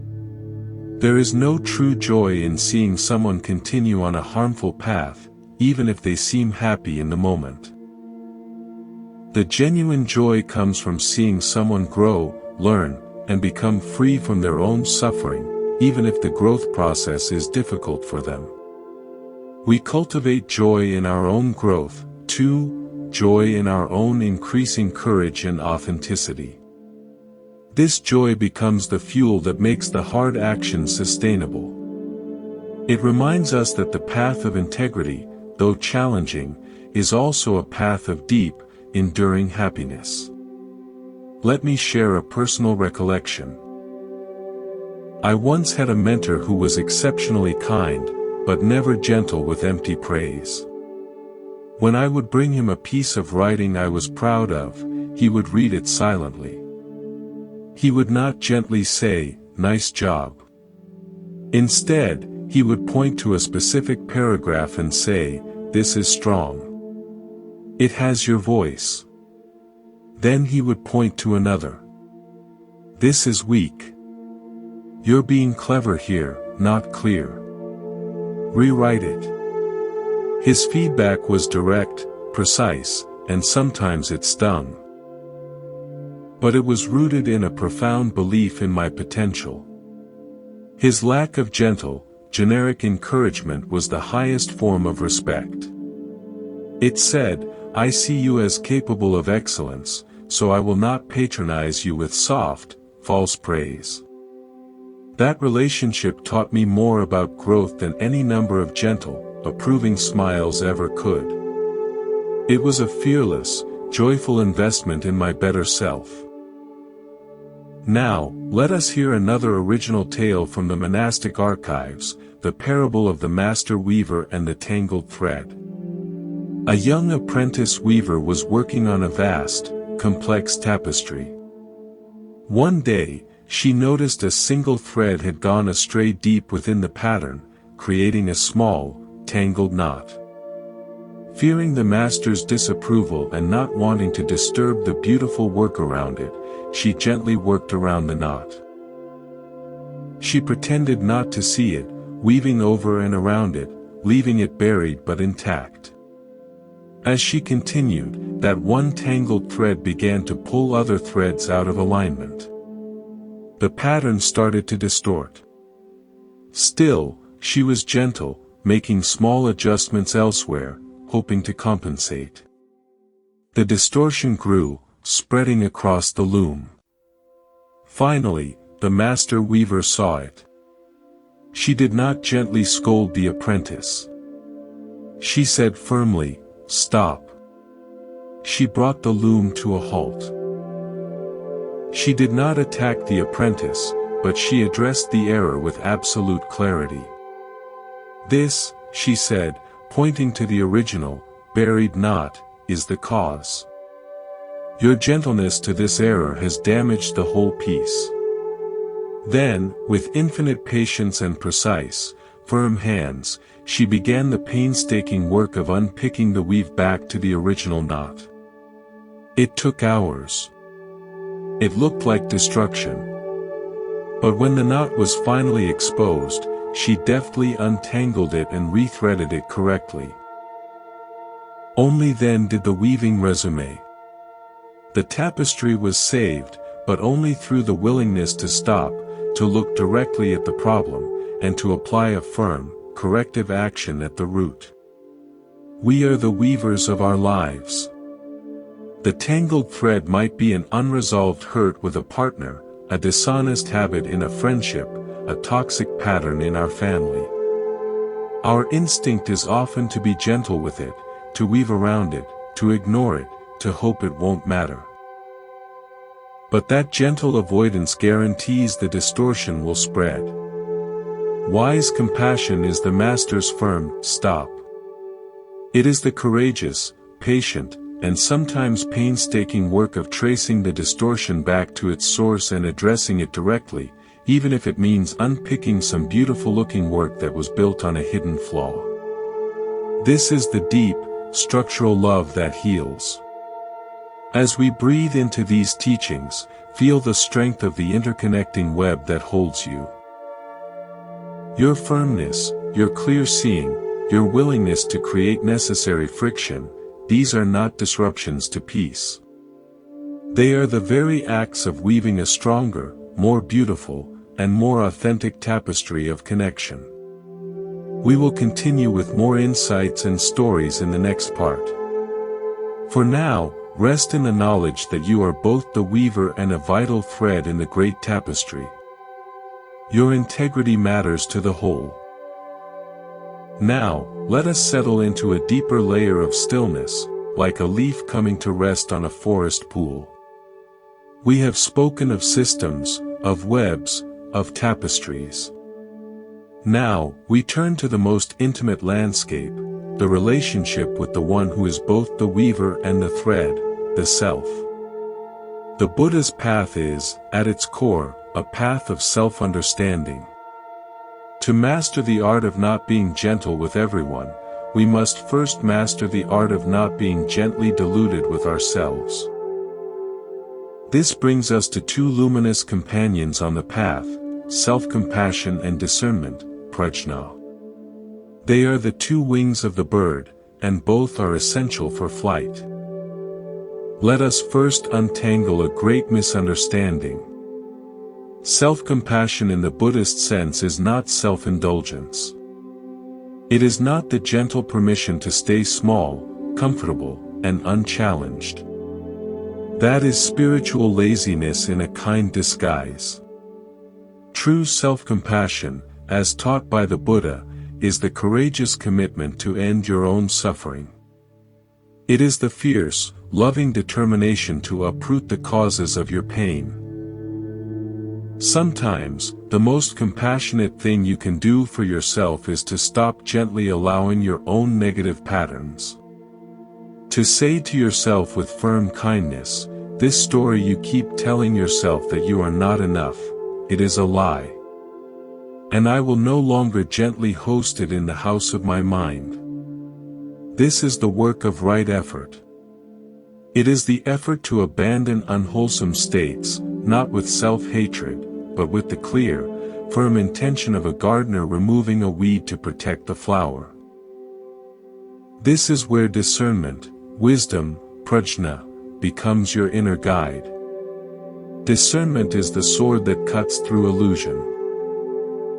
There is no true joy in seeing someone continue on a harmful path, even if they seem happy in the moment. The genuine joy comes from seeing someone grow, learn, and become free from their own suffering, even if the growth process is difficult for them. We cultivate joy in our own growth, too, joy in our own increasing courage and authenticity. This joy becomes the fuel that makes the hard action sustainable. It reminds us that the path of integrity, though challenging, is also a path of deep, enduring happiness. Let me share a personal recollection. I once had a mentor who was exceptionally kind, but never gentle with empty praise. When I would bring him a piece of writing I was proud of, he would read it silently. He would not gently say, "Nice job." Instead, he would point to a specific paragraph and say, "This is strong. It has your voice." Then he would point to another. "This is weak. You're being clever here, not clear. Rewrite it." His feedback was direct, precise, and sometimes it stung. But it was rooted in a profound belief in my potential. His lack of gentle, generic encouragement was the highest form of respect. It said, "I see you as capable of excellence, so I will not patronize you with soft, false praise." That relationship taught me more about growth than any number of gentle, approving smiles ever could. It was a fearless, joyful investment in my better self. Now, let us hear another original tale from the monastic archives, the parable of the master weaver and the tangled thread. A young apprentice weaver was working on a vast, complex tapestry. One day, she noticed a single thread had gone astray deep within the pattern, creating a small, tangled knot. Fearing the master's disapproval and not wanting to disturb the beautiful work around it, she gently worked around the knot. She pretended not to see it, weaving over and around it, leaving it buried but intact. As she continued, that one tangled thread began to pull other threads out of alignment. The pattern started to distort. Still, she was gentle, making small adjustments elsewhere, hoping to compensate. The distortion grew, spreading across the loom. Finally, the master weaver saw it. She did not gently scold the apprentice. She said firmly, "Stop." She brought the loom to a halt. She did not attack the apprentice, but she addressed the error with absolute clarity. "This," she said, pointing to the original, buried knot, "is the cause. Your gentleness to this error has damaged the whole piece." Then, with infinite patience and precise, firm hands, she began the painstaking work of unpicking the weave back to the original knot. It took hours. It looked like destruction. But when the knot was finally exposed, she deftly untangled it and rethreaded it correctly. Only then did the weaving resume. The tapestry was saved, but only through the willingness to stop, to look directly at the problem, and to apply a firm, corrective action at the root. We are the weavers of our lives. The tangled thread might be an unresolved hurt with a partner, a dishonest habit in a friendship, a toxic pattern in our family. Our instinct is often to be gentle with it, to weave around it, to ignore it, to hope it won't matter. But that gentle avoidance guarantees the distortion will spread. Wise compassion is the master's firm stop. It is the courageous, patient, and sometimes painstaking work of tracing the distortion back to its source and addressing it directly, even if it means unpicking some beautiful-looking work that was built on a hidden flaw. This is the deep, structural love that heals. As we breathe into these teachings, feel the strength of the interconnecting web that holds you. Your firmness, your clear seeing, your willingness to create necessary friction, these are not disruptions to peace. They are the very acts of weaving a stronger, more beautiful, and more authentic tapestry of connection. We will continue with more insights and stories in the next part. For now, rest in the knowledge that you are both the weaver and a vital thread in the great tapestry. Your integrity matters to the whole. Now, let us settle into a deeper layer of stillness, like a leaf coming to rest on a forest pool. We have spoken of systems, of webs, of tapestries. Now, we turn to the most intimate landscape, the relationship with the one who is both the weaver and the thread, the self. The Buddha's path is, at its core, a path of self-understanding. To master the art of not being gentle with everyone, we must first master the art of not being gently deluded with ourselves. This brings us to two luminous companions on the path, self-compassion and discernment, prajna. They are the two wings of the bird, and both are essential for flight. Let us first untangle a great misunderstanding. Self-compassion in the Buddhist sense is not self-indulgence. It is not the gentle permission to stay small, comfortable, and unchallenged. That is spiritual laziness in a kind disguise. True self-compassion, as taught by the Buddha, is the courageous commitment to end your own suffering. It is the fierce, loving determination to uproot the causes of your pain. Sometimes, the most compassionate thing you can do for yourself is to stop gently allowing your own negative patterns. To say to yourself with firm kindness, this story you keep telling yourself that you are not enough, it is a lie. And I will no longer gently host it in the house of my mind. This is the work of right effort. It is the effort to abandon unwholesome states, not with self-hatred, but with the clear, firm intention of a gardener removing a weed to protect the flower. This is where discernment, wisdom, prajna, becomes your inner guide. Discernment is the sword that cuts through illusion.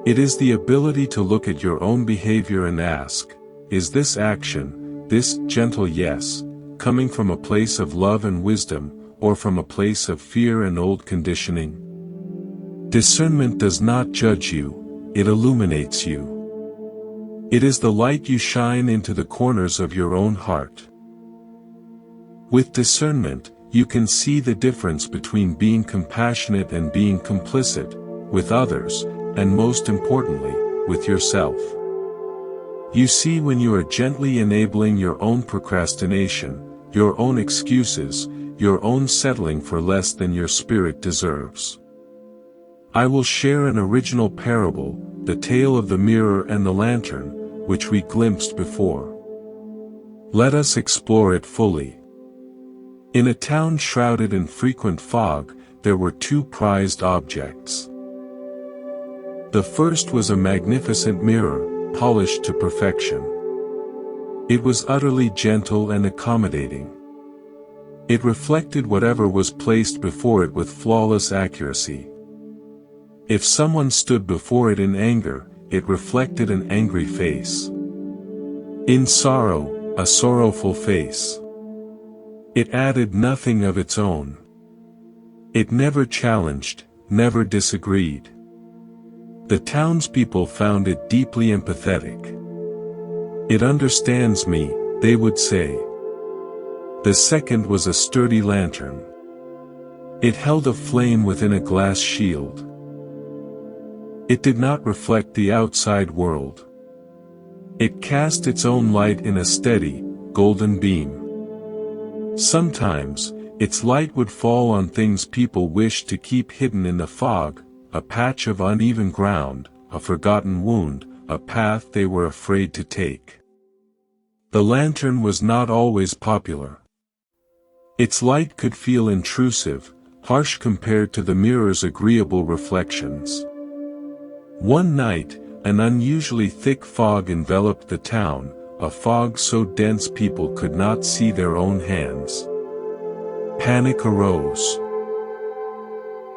It is the ability to look at your own behavior and ask, is this action, this gentle yes, coming from a place of love and wisdom, or from a place of fear and old conditioning? Discernment does not judge you, it illuminates you. It is the light you shine into the corners of your own heart. With discernment, you can see the difference between being compassionate and being complicit, with others, and most importantly, with yourself. You see when you are gently enabling your own procrastination, your own excuses, your own settling for less than your spirit deserves. I will share an original parable, the tale of the mirror and the lantern, which we glimpsed before. Let us explore it fully. In a town shrouded in frequent fog, there were two prized objects. The first was a magnificent mirror, polished to perfection. It was utterly gentle and accommodating. It reflected whatever was placed before it with flawless accuracy. If someone stood before it in anger, it reflected an angry face. In sorrow, a sorrowful face. It added nothing of its own. It never challenged, never disagreed. The townspeople found it deeply empathetic. "It understands me," they would say. The second was a sturdy lantern. It held a flame within a glass shield. It did not reflect the outside world. It cast its own light in a steady, golden beam. Sometimes, its light would fall on things people wished to keep hidden in the fog, a patch of uneven ground, a forgotten wound, a path they were afraid to take. The lantern was not always popular. Its light could feel intrusive, harsh compared to the mirror's agreeable reflections. One night, an unusually thick fog enveloped the town, a fog so dense people could not see their own hands. Panic arose.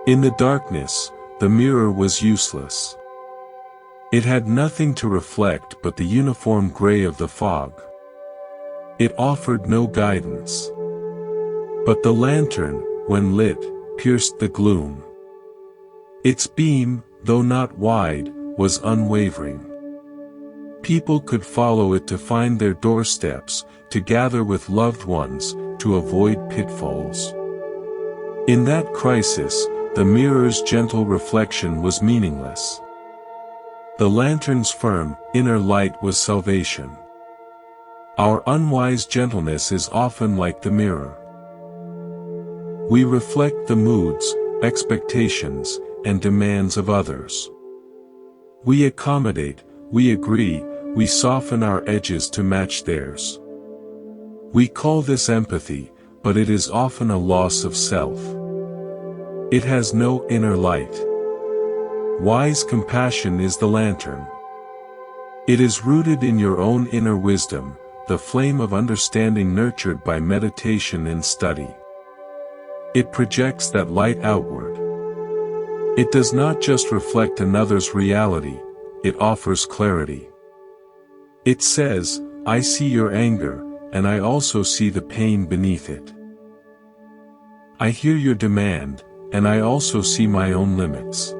In the darkness, the mirror was useless. It had nothing to reflect but the uniform gray of the fog. It offered no guidance. But the lantern, when lit, pierced the gloom. Its beam, though not wide, was unwavering. People could follow it to find their doorsteps, to gather with loved ones, to avoid pitfalls. In that crisis, the mirror's gentle reflection was meaningless. The lantern's firm, inner light was salvation. Our unwise gentleness is often like the mirror. We reflect the moods, expectations, and demands of others. We accommodate, we agree, we soften our edges to match theirs. We call this empathy, but it is often a loss of self. It has no inner light. Wise compassion is the lantern. It is rooted in your own inner wisdom, the flame of understanding nurtured by meditation and study. It projects that light outward. It does not just reflect another's reality, it offers clarity. It says, "I see your anger, and I also see the pain beneath it. I hear your demand, and I also see my own limits."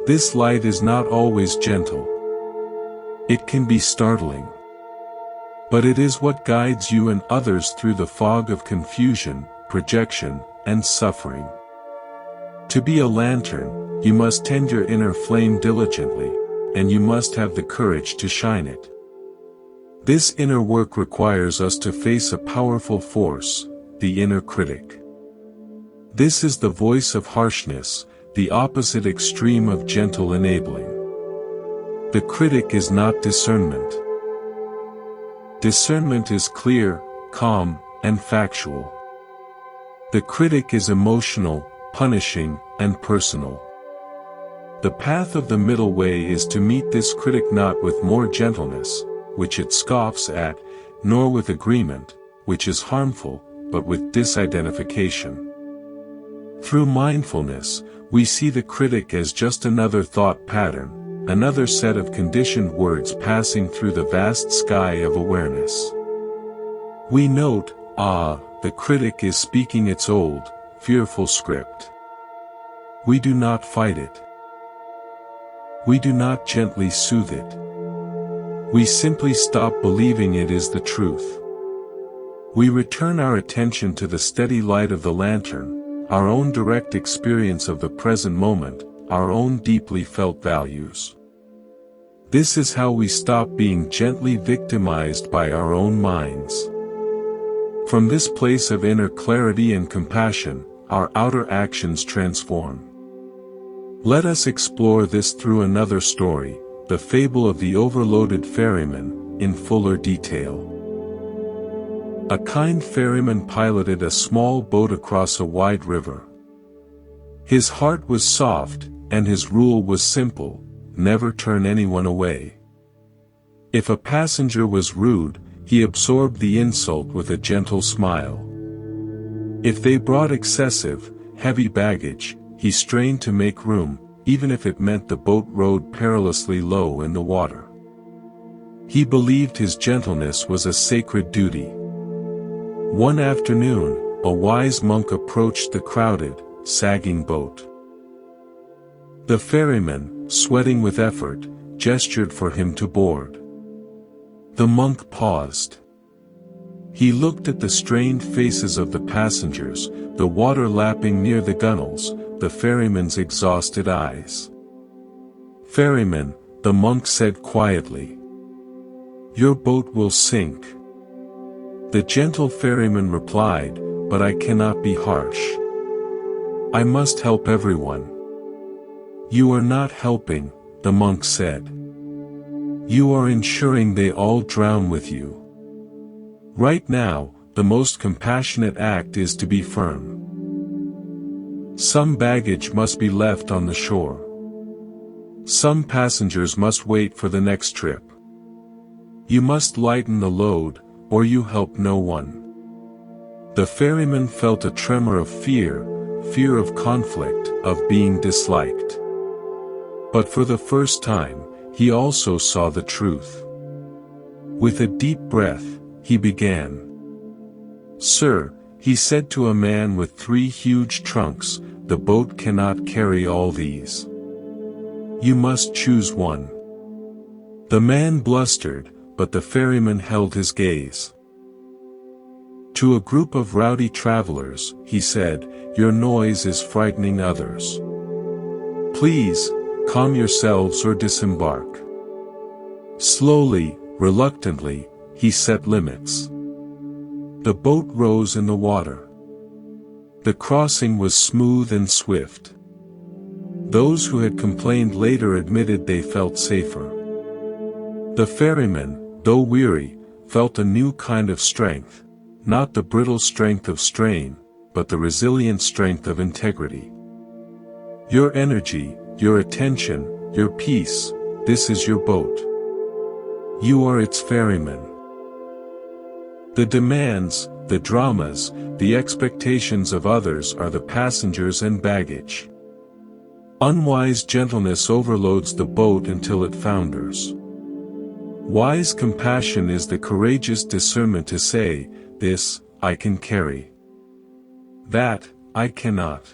This light is not always gentle. It can be startling. But it is what guides you and others through the fog of confusion, projection, and suffering. To be a lantern, you must tend your inner flame diligently, and you must have the courage to shine it. This inner work requires us to face a powerful force, the inner critic. This is the voice of harshness, the opposite extreme of gentle enabling. The critic is not discernment. Discernment is clear, calm, and factual. The critic is emotional, punishing, and personal. The path of the middle way is to meet this critic not with more gentleness, which it scoffs at, nor with agreement, which is harmful, but with disidentification. Through mindfulness, we see the critic as just another thought pattern, another set of conditioned words passing through the vast sky of awareness. We note, the critic is speaking its old, fearful script. We do not fight it. We do not gently soothe it. We simply stop believing it is the truth. We return our attention to the steady light of the lantern, our own direct experience of the present moment, our own deeply felt values. This is how we stop being gently victimized by our own minds. From this place of inner clarity and compassion, our outer actions transform. Let us explore this through another story, the fable of the overloaded ferryman, in fuller detail. A kind ferryman piloted a small boat across a wide river. His heart was soft, and his rule was simple: never turn anyone away. If a passenger was rude, he absorbed the insult with a gentle smile. If they brought excessive, heavy baggage, he strained to make room, even if it meant the boat rode perilously low in the water. He believed his gentleness was a sacred duty. One afternoon, a wise monk approached the crowded, sagging boat. The ferryman, sweating with effort, gestured for him to board. The monk paused. He looked at the strained faces of the passengers, the water lapping near the gunwales, the ferryman's exhausted eyes. "Ferryman," the monk said quietly, "your boat will sink." The gentle ferryman replied, "But I cannot be harsh. I must help everyone." "You are not helping," the monk said. "You are ensuring they all drown with you. Right now, the most compassionate act is to be firm. Some baggage must be left on the shore. Some passengers must wait for the next trip. You must lighten the load, or you help no one." The ferryman felt a tremor of fear of conflict, of being disliked. But for the first time, he also saw the truth. With a deep breath, he began. "Sir," he said to a man with 3 huge trunks, "the boat cannot carry all these. You must choose one." The man blustered, but the ferryman held his gaze. To a group of rowdy travelers, he said, "Your noise is frightening others. Please, calm yourselves or disembark." Slowly, reluctantly, he set limits. The boat rose in the water. The crossing was smooth and swift. Those who had complained later admitted they felt safer. The ferryman, though weary, felt a new kind of strength, not the brittle strength of strain, but the resilient strength of integrity. Your energy, your attention, your peace, this is your boat. You are its ferryman. The demands, the dramas, the expectations of others are the passengers and baggage. Unwise gentleness overloads the boat until it founders. Wise compassion is the courageous discernment to say, "This, I can carry. That, I cannot."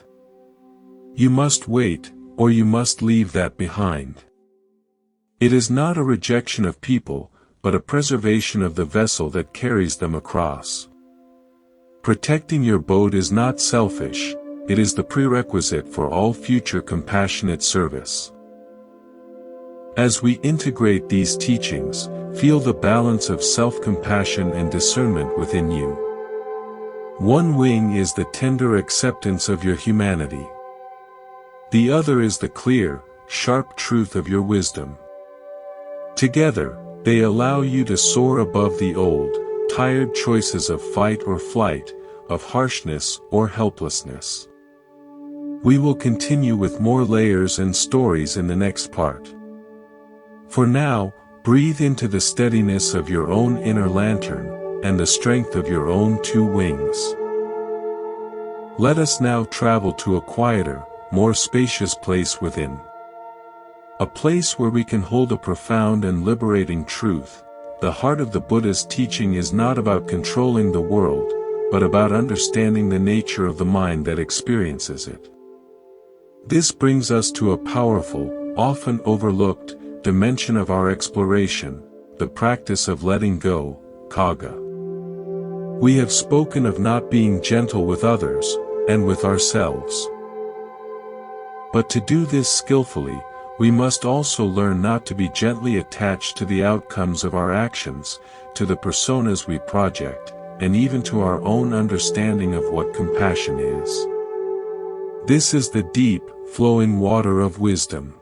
You must wait, or you must leave that behind. It is not a rejection of people, but a preservation of the vessel that carries them across. Protecting your boat is not selfish, it is the prerequisite for all future compassionate service. As we integrate these teachings, feel the balance of self-compassion and discernment within you. One wing is the tender acceptance of your humanity. The other is the clear, sharp truth of your wisdom. Together, they allow you to soar above the old, tired choices of fight or flight, of harshness or helplessness. We will continue with more layers and stories in the next part. For now, breathe into the steadiness of your own inner lantern, and the strength of your own 2 wings. Let us now travel to a quieter, more spacious place within. A place where we can hold a profound and liberating truth. The heart of the Buddha's teaching is not about controlling the world, but about understanding the nature of the mind that experiences it. This brings us to a powerful, often overlooked, dimension of our exploration, the practice of letting go, kaga. We have spoken of not being gentle with others, and with ourselves. But to do this skillfully, we must also learn not to be gently attached to the outcomes of our actions, to the personas we project, and even to our own understanding of what compassion is. This is the deep, flowing water of wisdom.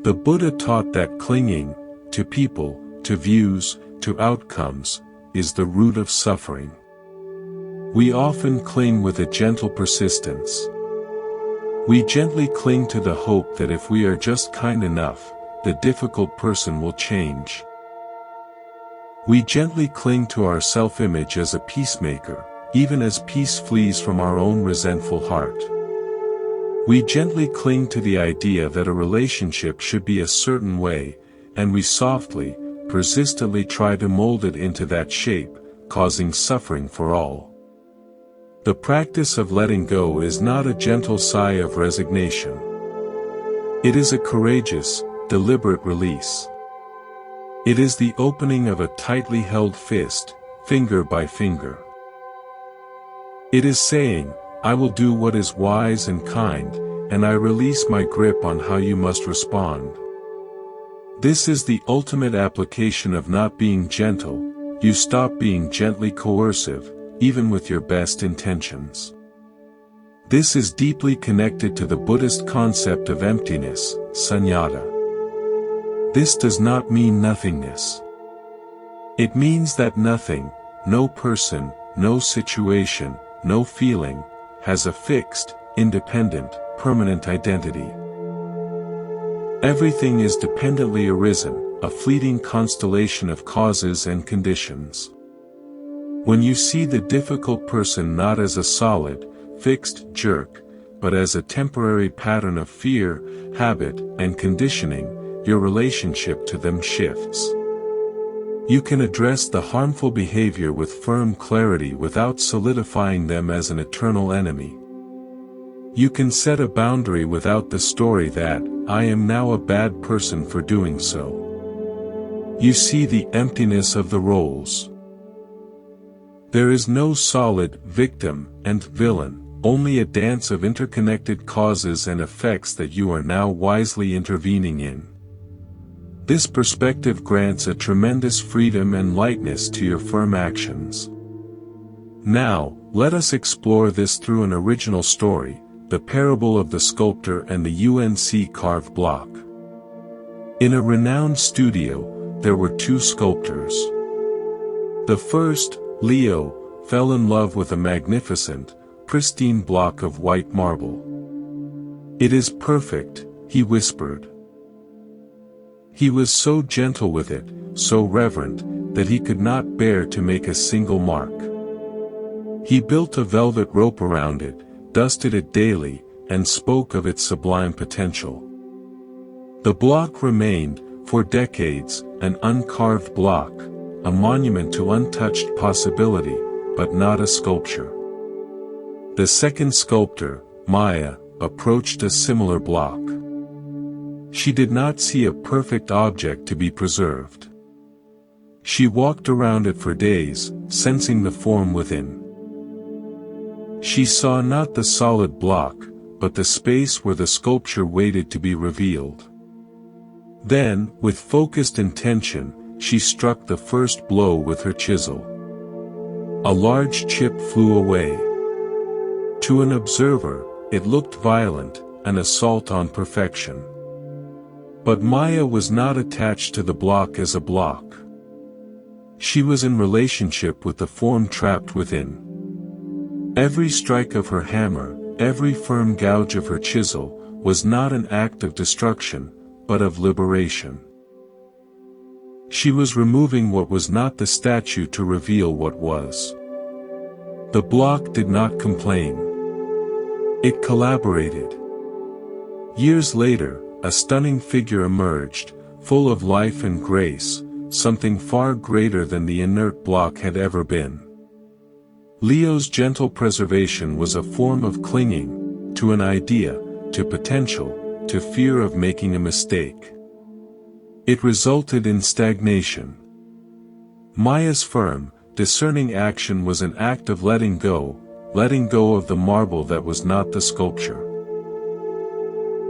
The Buddha taught that clinging, to people, to views, to outcomes, is the root of suffering. We often cling with a gentle persistence. We gently cling to the hope that if we are just kind enough, the difficult person will change. We gently cling to our self-image as a peacemaker, even as peace flees from our own resentful heart. We gently cling to the idea that a relationship should be a certain way, and we softly, persistently try to mold it into that shape, causing suffering for all. The practice of letting go is not a gentle sigh of resignation. It is a courageous, deliberate release. It is the opening of a tightly held fist, finger by finger. It is saying, I will do what is wise and kind, and I release my grip on how you must respond. This is the ultimate application of not being gentle. You stop being gently coercive, even with your best intentions. This is deeply connected to the Buddhist concept of emptiness, sunyata. This does not mean nothingness. It means that nothing, no person, no situation, no feeling, has a fixed, independent, permanent identity. Everything is dependently arisen, a fleeting constellation of causes and conditions. When you see the difficult person not as a solid, fixed jerk, but as a temporary pattern of fear, habit, and conditioning, your relationship to them shifts. You can address the harmful behavior with firm clarity without solidifying them as an eternal enemy. You can set a boundary without the story that, I am now a bad person for doing so. You see the emptiness of the roles. There is no solid victim and villain, only a dance of interconnected causes and effects that you are now wisely intervening in. This perspective grants a tremendous freedom and lightness to your firm actions. Now, let us explore this through an original story, the parable of the sculptor and the UNC carved block. In a renowned studio, there were two sculptors. The first, Leo, fell in love with a magnificent, pristine block of white marble. It is perfect, he whispered. He was so gentle with it, so reverent, that he could not bear to make a single mark. He built a velvet rope around it, dusted it daily, and spoke of its sublime potential. The block remained, for decades, an uncarved block, a monument to untouched possibility, but not a sculpture. The second sculptor, Maya, approached a similar block. She did not see a perfect object to be preserved. She walked around it for days, sensing the form within. She saw not the solid block, but the space where the sculpture waited to be revealed. Then, with focused intention, she struck the first blow with her chisel. A large chip flew away. To an observer, it looked violent, an assault on perfection. But Maya was not attached to the block as a block. She was in relationship with the form trapped within. Every strike of her hammer, every firm gouge of her chisel, was not an act of destruction, but of liberation. She was removing what was not the statue to reveal what was. The block did not complain. It collaborated. Years later, a stunning figure emerged, full of life and grace, something far greater than the inert block had ever been. Leo's gentle preservation was a form of clinging, to an idea, to potential, to fear of making a mistake. It resulted in stagnation. Maya's firm, discerning action was an act of letting go of the marble that was not the sculpture.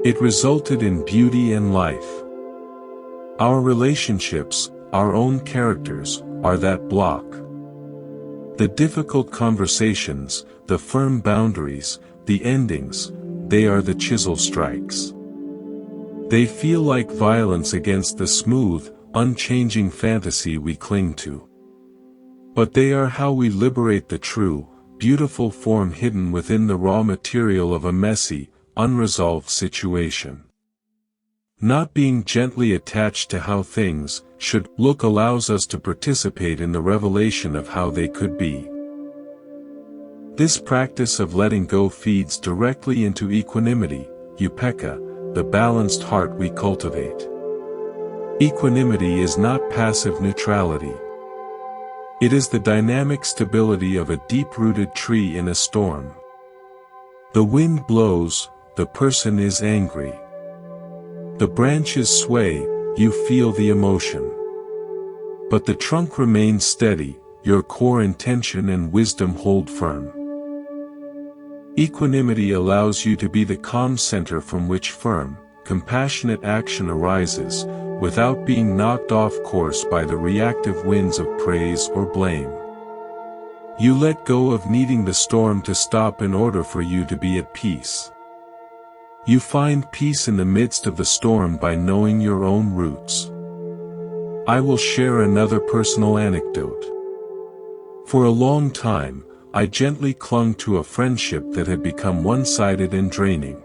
It resulted in beauty and life. Our relationships, our own characters, are that block. The difficult conversations, the firm boundaries, the endings, they are the chisel strikes. They feel like violence against the smooth, unchanging fantasy we cling to. But they are how we liberate the true, beautiful form hidden within the raw material of a messy, unresolved situation. Not being gently attached to how things should look allows us to participate in the revelation of how they could be. This practice of letting go feeds directly into equanimity, upekkha, the balanced heart we cultivate. Equanimity is not passive neutrality. It is the dynamic stability of a deep-rooted tree in a storm. The wind blows, the person is angry. The branches sway, you feel the emotion. But the trunk remains steady, your core intention and wisdom hold firm. Equanimity allows you to be the calm center from which firm, compassionate action arises, without being knocked off course by the reactive winds of praise or blame. You let go of needing the storm to stop in order for you to be at peace. You find peace in the midst of the storm by knowing your own roots. I will share another personal anecdote. For a long time, I gently clung to a friendship that had become one-sided and draining.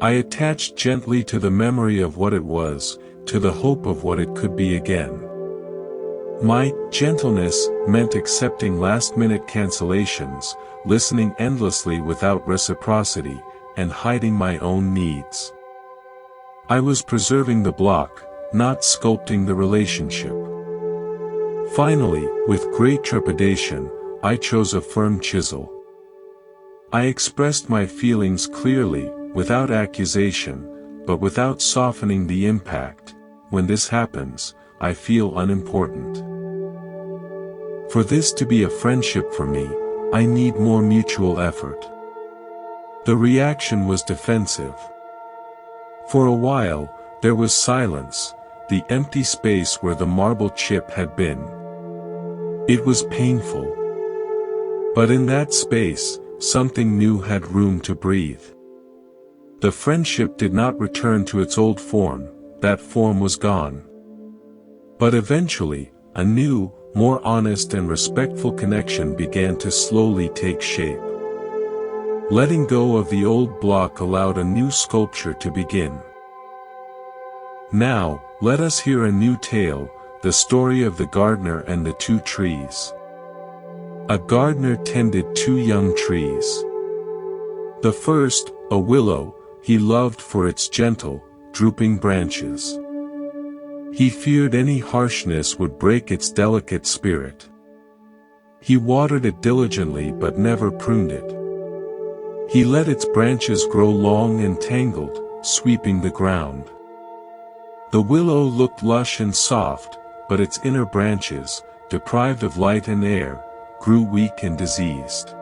I attached gently to the memory of what it was, to the hope of what it could be again. My gentleness meant accepting last-minute cancellations, listening endlessly without reciprocity, and hiding my own needs. I was preserving the block, not sculpting the relationship. Finally, with great trepidation, I chose a firm chisel. I expressed my feelings clearly, without accusation, but without softening the impact. When this happens, I feel unimportant. For this to be a friendship for me, I need more mutual effort. The reaction was defensive. For a while, there was silence, the empty space where the marble chip had been. It was painful. But in that space, something new had room to breathe. The friendship did not return to its old form, that form was gone. But eventually, a new, more honest and respectful connection began to slowly take shape. Letting go of the old block allowed a new sculpture to begin. Now, let us hear a new tale, the story of the gardener and the two trees. A gardener tended two young trees. The first, a willow, he loved for its gentle, drooping branches. He feared any harshness would break its delicate spirit. He watered it diligently but never pruned it. He let its branches grow long and tangled, sweeping the ground. The willow looked lush and soft, but its inner branches, deprived of light and air, grew weak and diseased.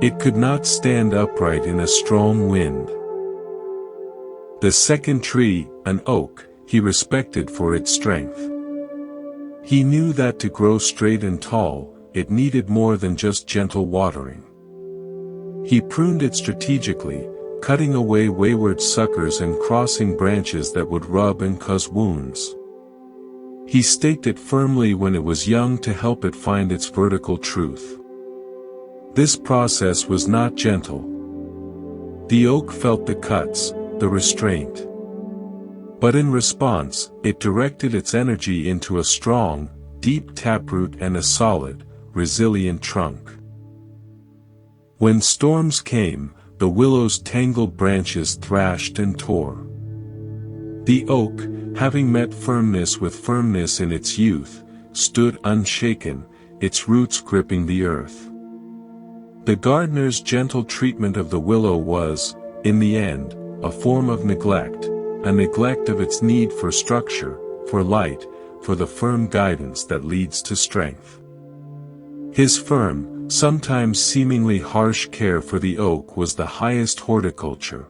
It could not stand upright in a strong wind. The second tree, an oak, he respected for its strength. He knew that to grow straight and tall, it needed more than just gentle watering. He pruned it strategically, cutting away wayward suckers and crossing branches that would rub and cause wounds. He staked it firmly when it was young to help it find its vertical truth. This process was not gentle. The oak felt the cuts, the restraint. But in response, it directed its energy into a strong, deep taproot and a solid, resilient trunk. When storms came, the willow's tangled branches thrashed and tore. The oak, having met firmness with firmness in its youth, stood unshaken, its roots gripping the earth. The gardener's gentle treatment of the willow was, in the end, a form of neglect, a neglect of its need for structure, for light, for the firm guidance that leads to strength. His firm, sometimes seemingly harsh care for the oak was the highest horticulture.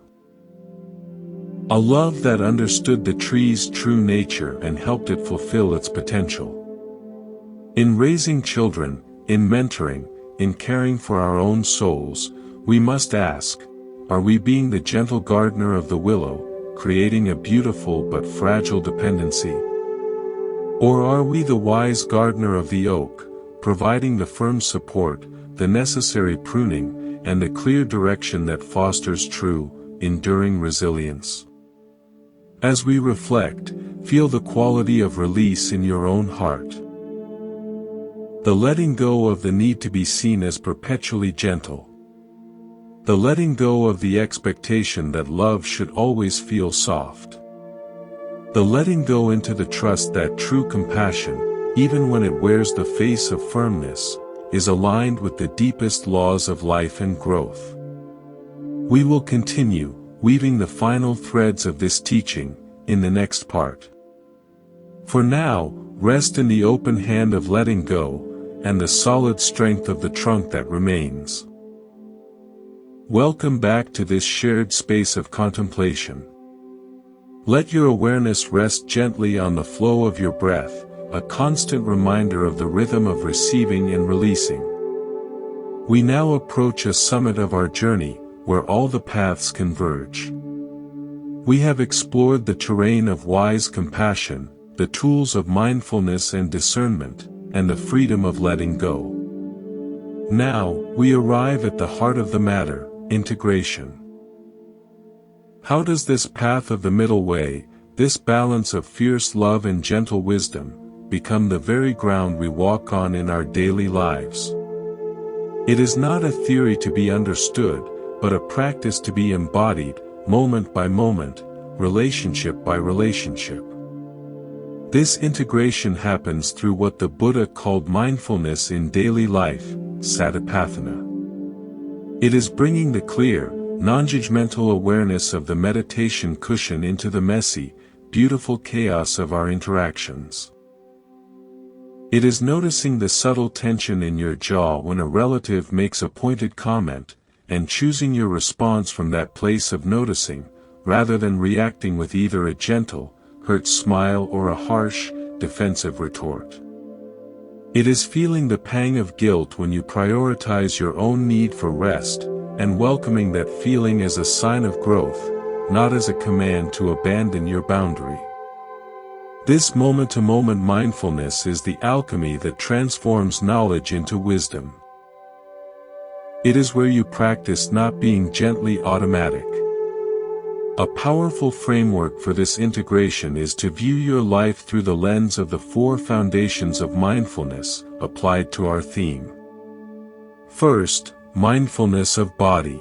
A love that understood the tree's true nature and helped it fulfill its potential. In raising children, in mentoring, in caring for our own souls, we must ask, are we being the gentle gardener of the willow, creating a beautiful but fragile dependency? Or are we the wise gardener of the oak, providing the firm support, the necessary pruning, and the clear direction that fosters true, enduring resilience? As we reflect, feel the quality of release in your own heart. The letting go of the need to be seen as perpetually gentle. The letting go of the expectation that love should always feel soft. The letting go into the trust that true compassion, even when it wears the face of firmness, is aligned with the deepest laws of life and growth. We will continue, weaving the final threads of this teaching, in the next part. For now, rest in the open hand of letting go, and the solid strength of the trunk that remains. Welcome back to this shared space of contemplation. Let your awareness rest gently on the flow of your breath, a constant reminder of the rhythm of receiving and releasing. We now approach a summit of our journey, where all the paths converge. We have explored the terrain of wise compassion, the tools of mindfulness and discernment, and the freedom of letting go. Now, we arrive at the heart of the matter, integration. How does this path of the middle way, this balance of fierce love and gentle wisdom, become the very ground we walk on in our daily lives? It is not a theory to be understood, but a practice to be embodied, moment by moment, relationship by relationship. This integration happens through what the Buddha called mindfulness in daily life, satipatthana. It is bringing the clear, non-judgmental awareness of the meditation cushion into the messy, beautiful chaos of our interactions. It is noticing the subtle tension in your jaw when a relative makes a pointed comment, and choosing your response from that place of noticing, rather than reacting with either a gentle, hurt smile or a harsh, defensive retort. It is feeling the pang of guilt when you prioritize your own need for rest, and welcoming that feeling as a sign of growth, not as a command to abandon your boundary. This moment-to-moment mindfulness is the alchemy that transforms knowledge into wisdom. It is where you practice not being gently automatic. A powerful framework for this integration is to view your life through the lens of the 4 foundations of mindfulness, applied to our theme. First, mindfulness of body.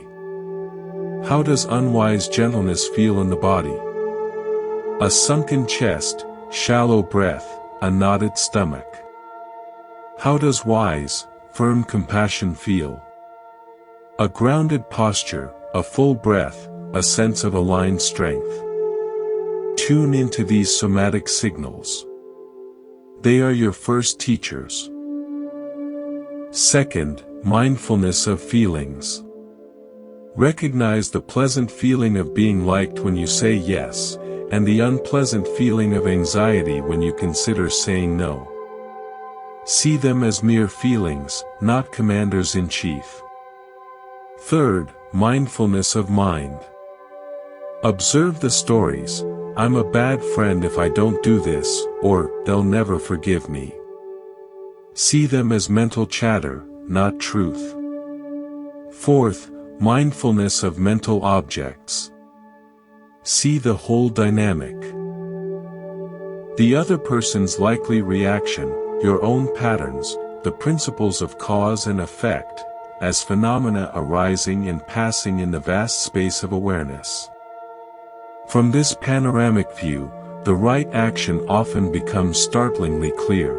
How does unwise gentleness feel in the body? A sunken chest, shallow breath, a knotted stomach. How does wise, firm compassion feel? A grounded posture, a full breath, a sense of aligned strength. Tune into these somatic signals. They are your first teachers. Second, mindfulness of feelings. Recognize the pleasant feeling of being liked when you say yes, and the unpleasant feeling of anxiety when you consider saying no. See them as mere feelings, not commanders-in-chief. Third, mindfulness of mind. Observe the stories, "I'm a bad friend if I don't do this," or "they'll never forgive me." See them as mental chatter, not truth. Fourth, mindfulness of mental objects. See the whole dynamic. The other person's likely reaction, your own patterns, the principles of cause and effect, as phenomena arising and passing in the vast space of awareness. From this panoramic view, the right action often becomes startlingly clear.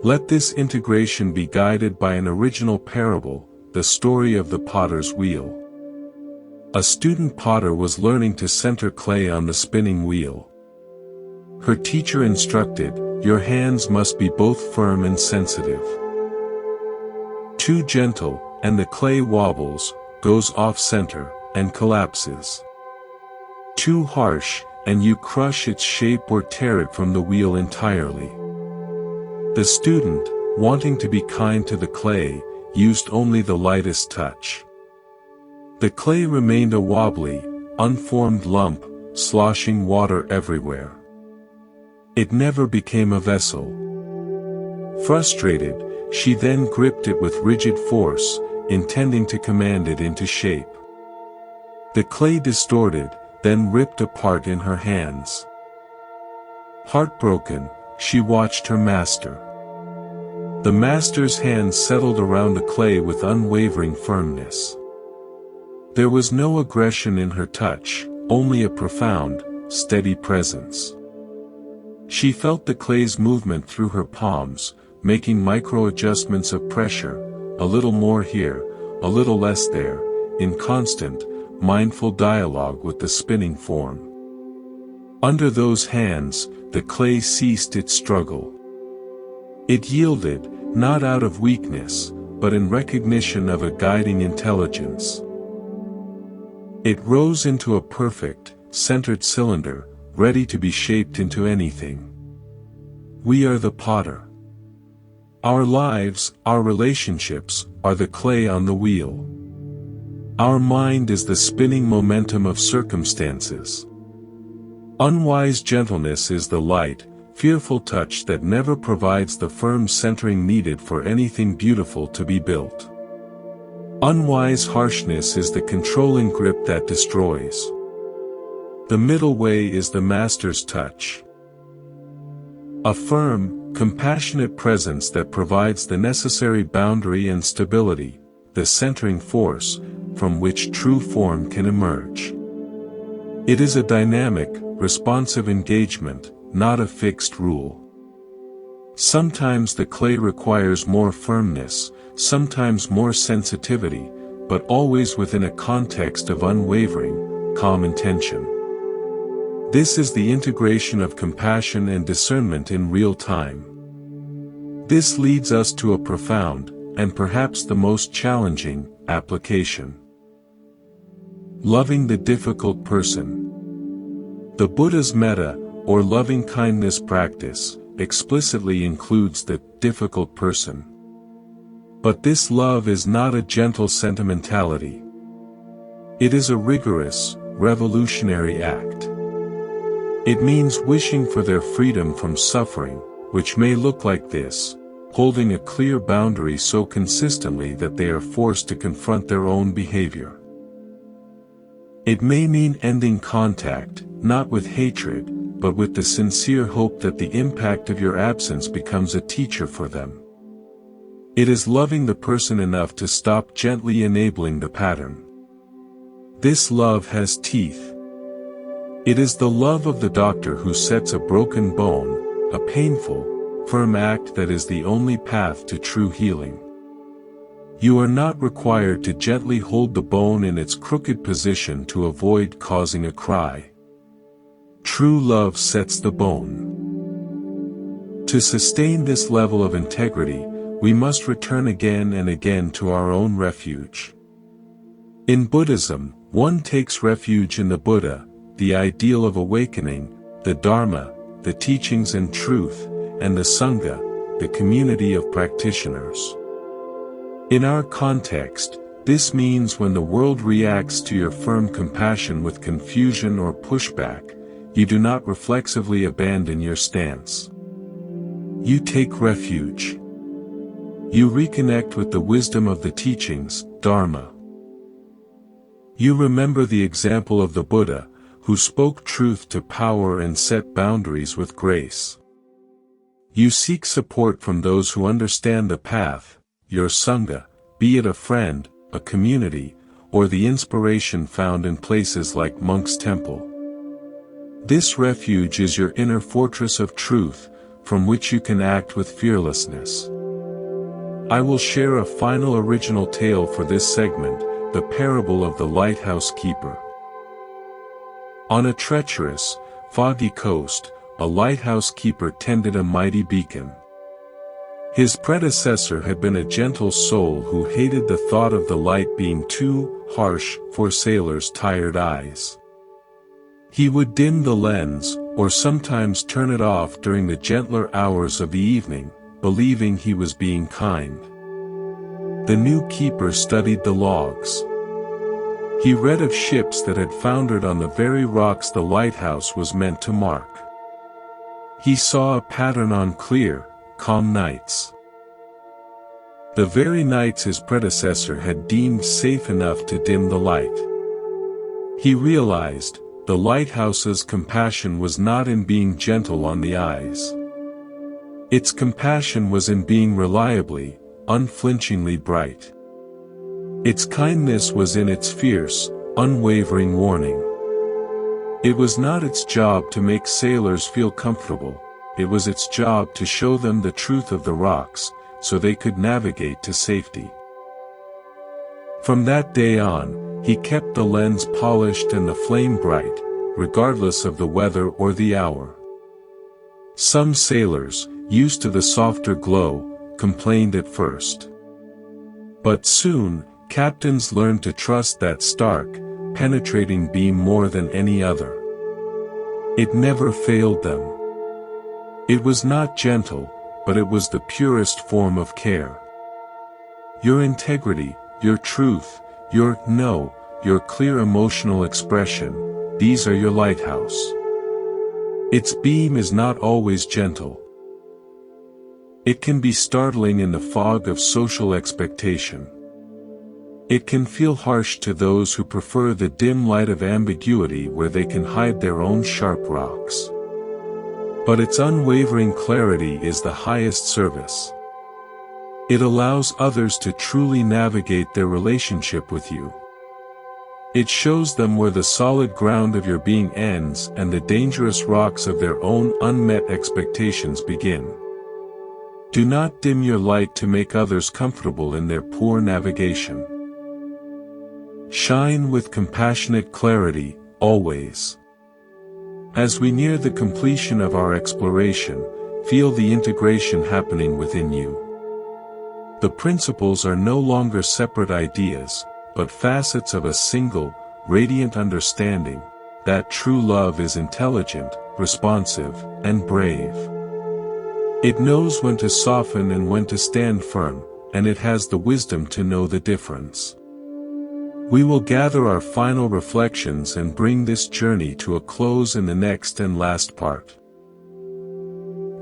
Let this integration be guided by an original parable, the story of the potter's wheel. A student potter was learning to center clay on the spinning wheel. Her teacher instructed, "Your hands must be both firm and sensitive. Too gentle, and the clay wobbles, goes off-center, and collapses. Too harsh, and you crush its shape or tear it from the wheel entirely." The student, wanting to be kind to the clay, used only the lightest touch. The clay remained a wobbly, unformed lump, sloshing water everywhere. It never became a vessel. Frustrated, she then gripped it with rigid force, intending to command it into shape. The clay distorted, then ripped apart in her hands. Heartbroken, she watched her master. The master's hands settled around the clay with unwavering firmness. There was no aggression in her touch, only a profound, steady presence. She felt the clay's movement through her palms, making micro-adjustments of pressure, a little more here, a little less there, in constant, mindful dialogue with the spinning form. Under those hands, the clay ceased its struggle. It yielded, not out of weakness, but in recognition of a guiding intelligence. It rose into a perfect, centered cylinder, ready to be shaped into anything. We are the potter. Our lives, our relationships, are the clay on the wheel. Our mind is the spinning momentum of circumstances. Unwise gentleness is the light, fearful touch that never provides the firm centering needed for anything beautiful to be built. Unwise harshness is the controlling grip that destroys. The middle way is the master's touch. A firm, compassionate presence that provides the necessary boundary and stability, the centering force, from which true form can emerge. It is a dynamic, responsive engagement, not a fixed rule. Sometimes the clay requires more firmness, sometimes more sensitivity, but always within a context of unwavering, calm intention. This is the integration of compassion and discernment in real time. This leads us to a profound, and perhaps the most challenging, application. Loving the difficult person. The Buddha's metta, or loving-kindness practice, explicitly includes the difficult person. But this love is not a gentle sentimentality. It is a rigorous, revolutionary act. It means wishing for their freedom from suffering, which may look like this: holding a clear boundary so consistently that they are forced to confront their own behavior. It may mean ending contact, not with hatred, but with the sincere hope that the impact of your absence becomes a teacher for them. It is loving the person enough to stop gently enabling the pattern. This love has teeth. It is the love of the doctor who sets a broken bone, a painful, firm act that is the only path to true healing. You are not required to gently hold the bone in its crooked position to avoid causing a cry. True love sets the bone. To sustain this level of integrity, we must return again and again to our own refuge. In Buddhism, one takes refuge in the Buddha, the ideal of awakening, the Dharma, the teachings and truth, and the Sangha, the community of practitioners. In our context, this means when the world reacts to your firm compassion with confusion or pushback, you do not reflexively abandon your stance. You take refuge. You reconnect with the wisdom of the teachings, Dharma. You remember the example of the Buddha, who spoke truth to power and set boundaries with grace. You seek support from those who understand the path, your Sangha, be it a friend, a community, or the inspiration found in places like Monk's Temple. This refuge is your inner fortress of truth, from which you can act with fearlessness. I will share a final original tale for this segment, the parable of the lighthouse keeper. On a treacherous, foggy coast, a lighthouse keeper tended a mighty beacon. His predecessor had been a gentle soul who hated the thought of the light being too harsh for sailors' tired eyes. He would dim the lens, or sometimes turn it off during the gentler hours of the evening, believing he was being kind. The new keeper studied the logs. He read of ships that had foundered on the very rocks the lighthouse was meant to mark. He saw a pattern on clear, calm nights. The very nights his predecessor had deemed safe enough to dim the light. He realized, the lighthouse's compassion was not in being gentle on the eyes. Its compassion was in being reliably, unflinchingly bright. Its kindness was in its fierce, unwavering warning. It was not its job to make sailors feel comfortable, it was its job to show them the truth of the rocks, so they could navigate to safety. From that day on, He kept the lens polished and the flame bright, regardless of the weather or the hour. Some sailors, used to the softer glow, complained at first. But soon, captains learned to trust that stark, penetrating beam more than any other. It never failed them. It was not gentle, but it was the purest form of care. Your integrity, your truth, your clear emotional expression, these are your lighthouse. Its beam is not always gentle. It can be startling in the fog of social expectation. It can feel harsh to those who prefer the dim light of ambiguity where they can hide their own sharp rocks. But its unwavering clarity is the highest service. It allows others to truly navigate their relationship with you. It shows them where the solid ground of your being ends and the dangerous rocks of their own unmet expectations begin. Do not dim your light to make others comfortable in their poor navigation. Shine with compassionate clarity, always. As we near the completion of our exploration, feel the integration happening within you. The principles are no longer separate ideas, but facets of a single, radiant understanding, that true love is intelligent, responsive, and brave. It knows when to soften and when to stand firm, and it has the wisdom to know the difference. We will gather our final reflections and bring this journey to a close in the next and last part.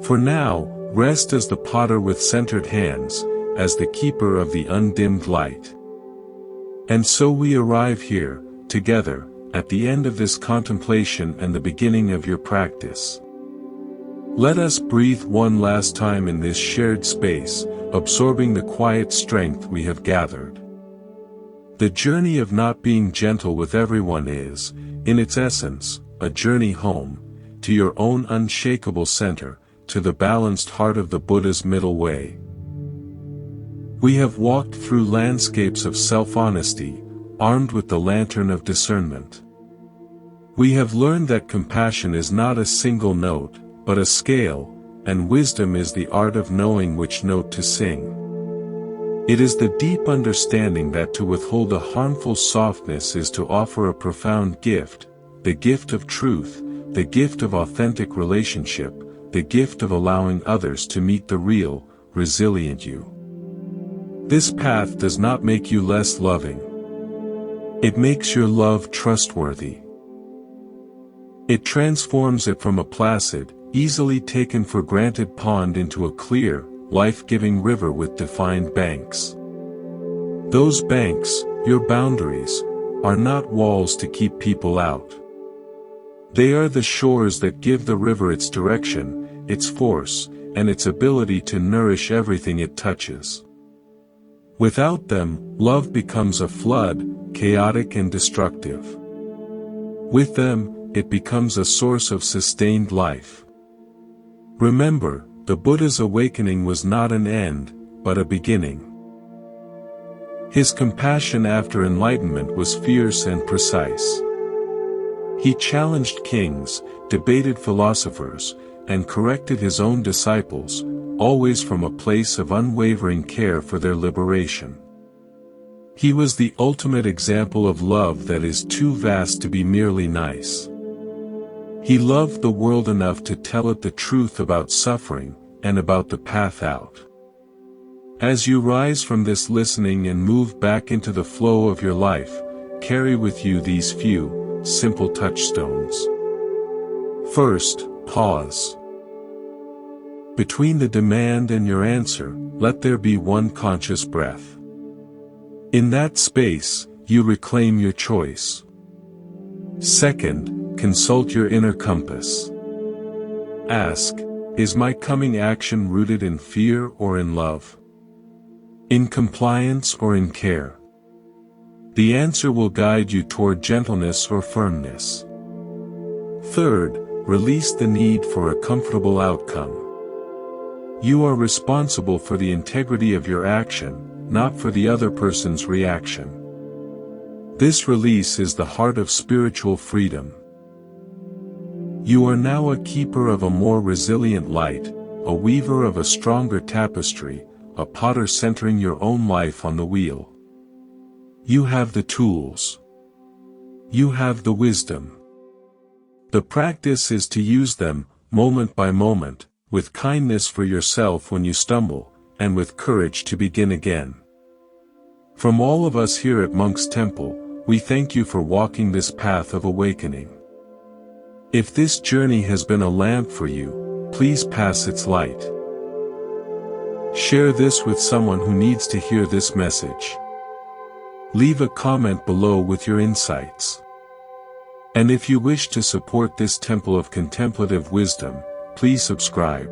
For now, rest as the potter with centered hands, as the keeper of the undimmed light. And so we arrive here, together, at the end of this contemplation and the beginning of your practice. Let us breathe one last time in this shared space, absorbing the quiet strength we have gathered. The journey of not being gentle with everyone is, in its essence, a journey home, to your own unshakable center, to the balanced heart of the Buddha's middle way. We have walked through landscapes of self-honesty, armed with the lantern of discernment. We have learned that compassion is not a single note, but a scale, and wisdom is the art of knowing which note to sing. It is the deep understanding that to withhold a harmful softness is to offer a profound gift, the gift of truth, the gift of authentic relationship, the gift of allowing others to meet the real, resilient you. This path does not make you less loving. It makes your love trustworthy. It transforms it from a placid, easily taken for granted pond into a clear, life-giving river with defined banks. Those banks, your boundaries, are not walls to keep people out. They are the shores that give the river its direction, its force, and its ability to nourish everything it touches. Without them, love becomes a flood, chaotic and destructive. With them, it becomes a source of sustained life. Remember, the Buddha's awakening was not an end, but a beginning. His compassion after enlightenment was fierce and precise. He challenged kings, debated philosophers, and corrected his own disciples, always from a place of unwavering care for their liberation. He was the ultimate example of love that is too vast to be merely nice. He loved the world enough to tell it the truth about suffering, and about the path out. As you rise from this listening and move back into the flow of your life, carry with you these few, simple touchstones. First, pause. Between the demand and your answer, let there be one conscious breath. In that space, you reclaim your choice. Second, consult your inner compass. Ask, is my coming action rooted in fear or in love? In compliance or in care? The answer will guide you toward gentleness or firmness. Third, release the need for a comfortable outcome. You are responsible for the integrity of your action, not for the other person's reaction. This release is the heart of spiritual freedom. You are now a keeper of a more resilient light, a weaver of a stronger tapestry, a potter centering your own life on the wheel. You have the tools. You have the wisdom. The practice is to use them, moment by moment, with kindness for yourself when you stumble, and with courage to begin again. From all of us here at Monk's Temple, we thank you for walking this path of awakening. If this journey has been a lamp for you, please pass its light. Share this with someone who needs to hear this message. Leave a comment below with your insights. And if you wish to support this temple of contemplative wisdom, please subscribe.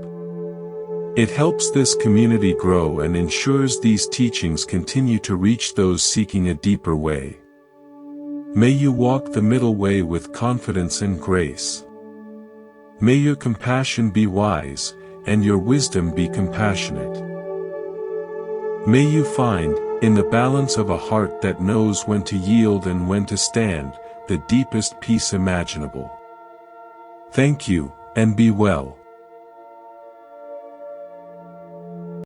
It helps this community grow and ensures these teachings continue to reach those seeking a deeper way. May you walk the middle way with confidence and grace. May your compassion be wise, and your wisdom be compassionate. May you find, in the balance of a heart that knows when to yield and when to stand, the deepest peace imaginable. Thank you, and be well.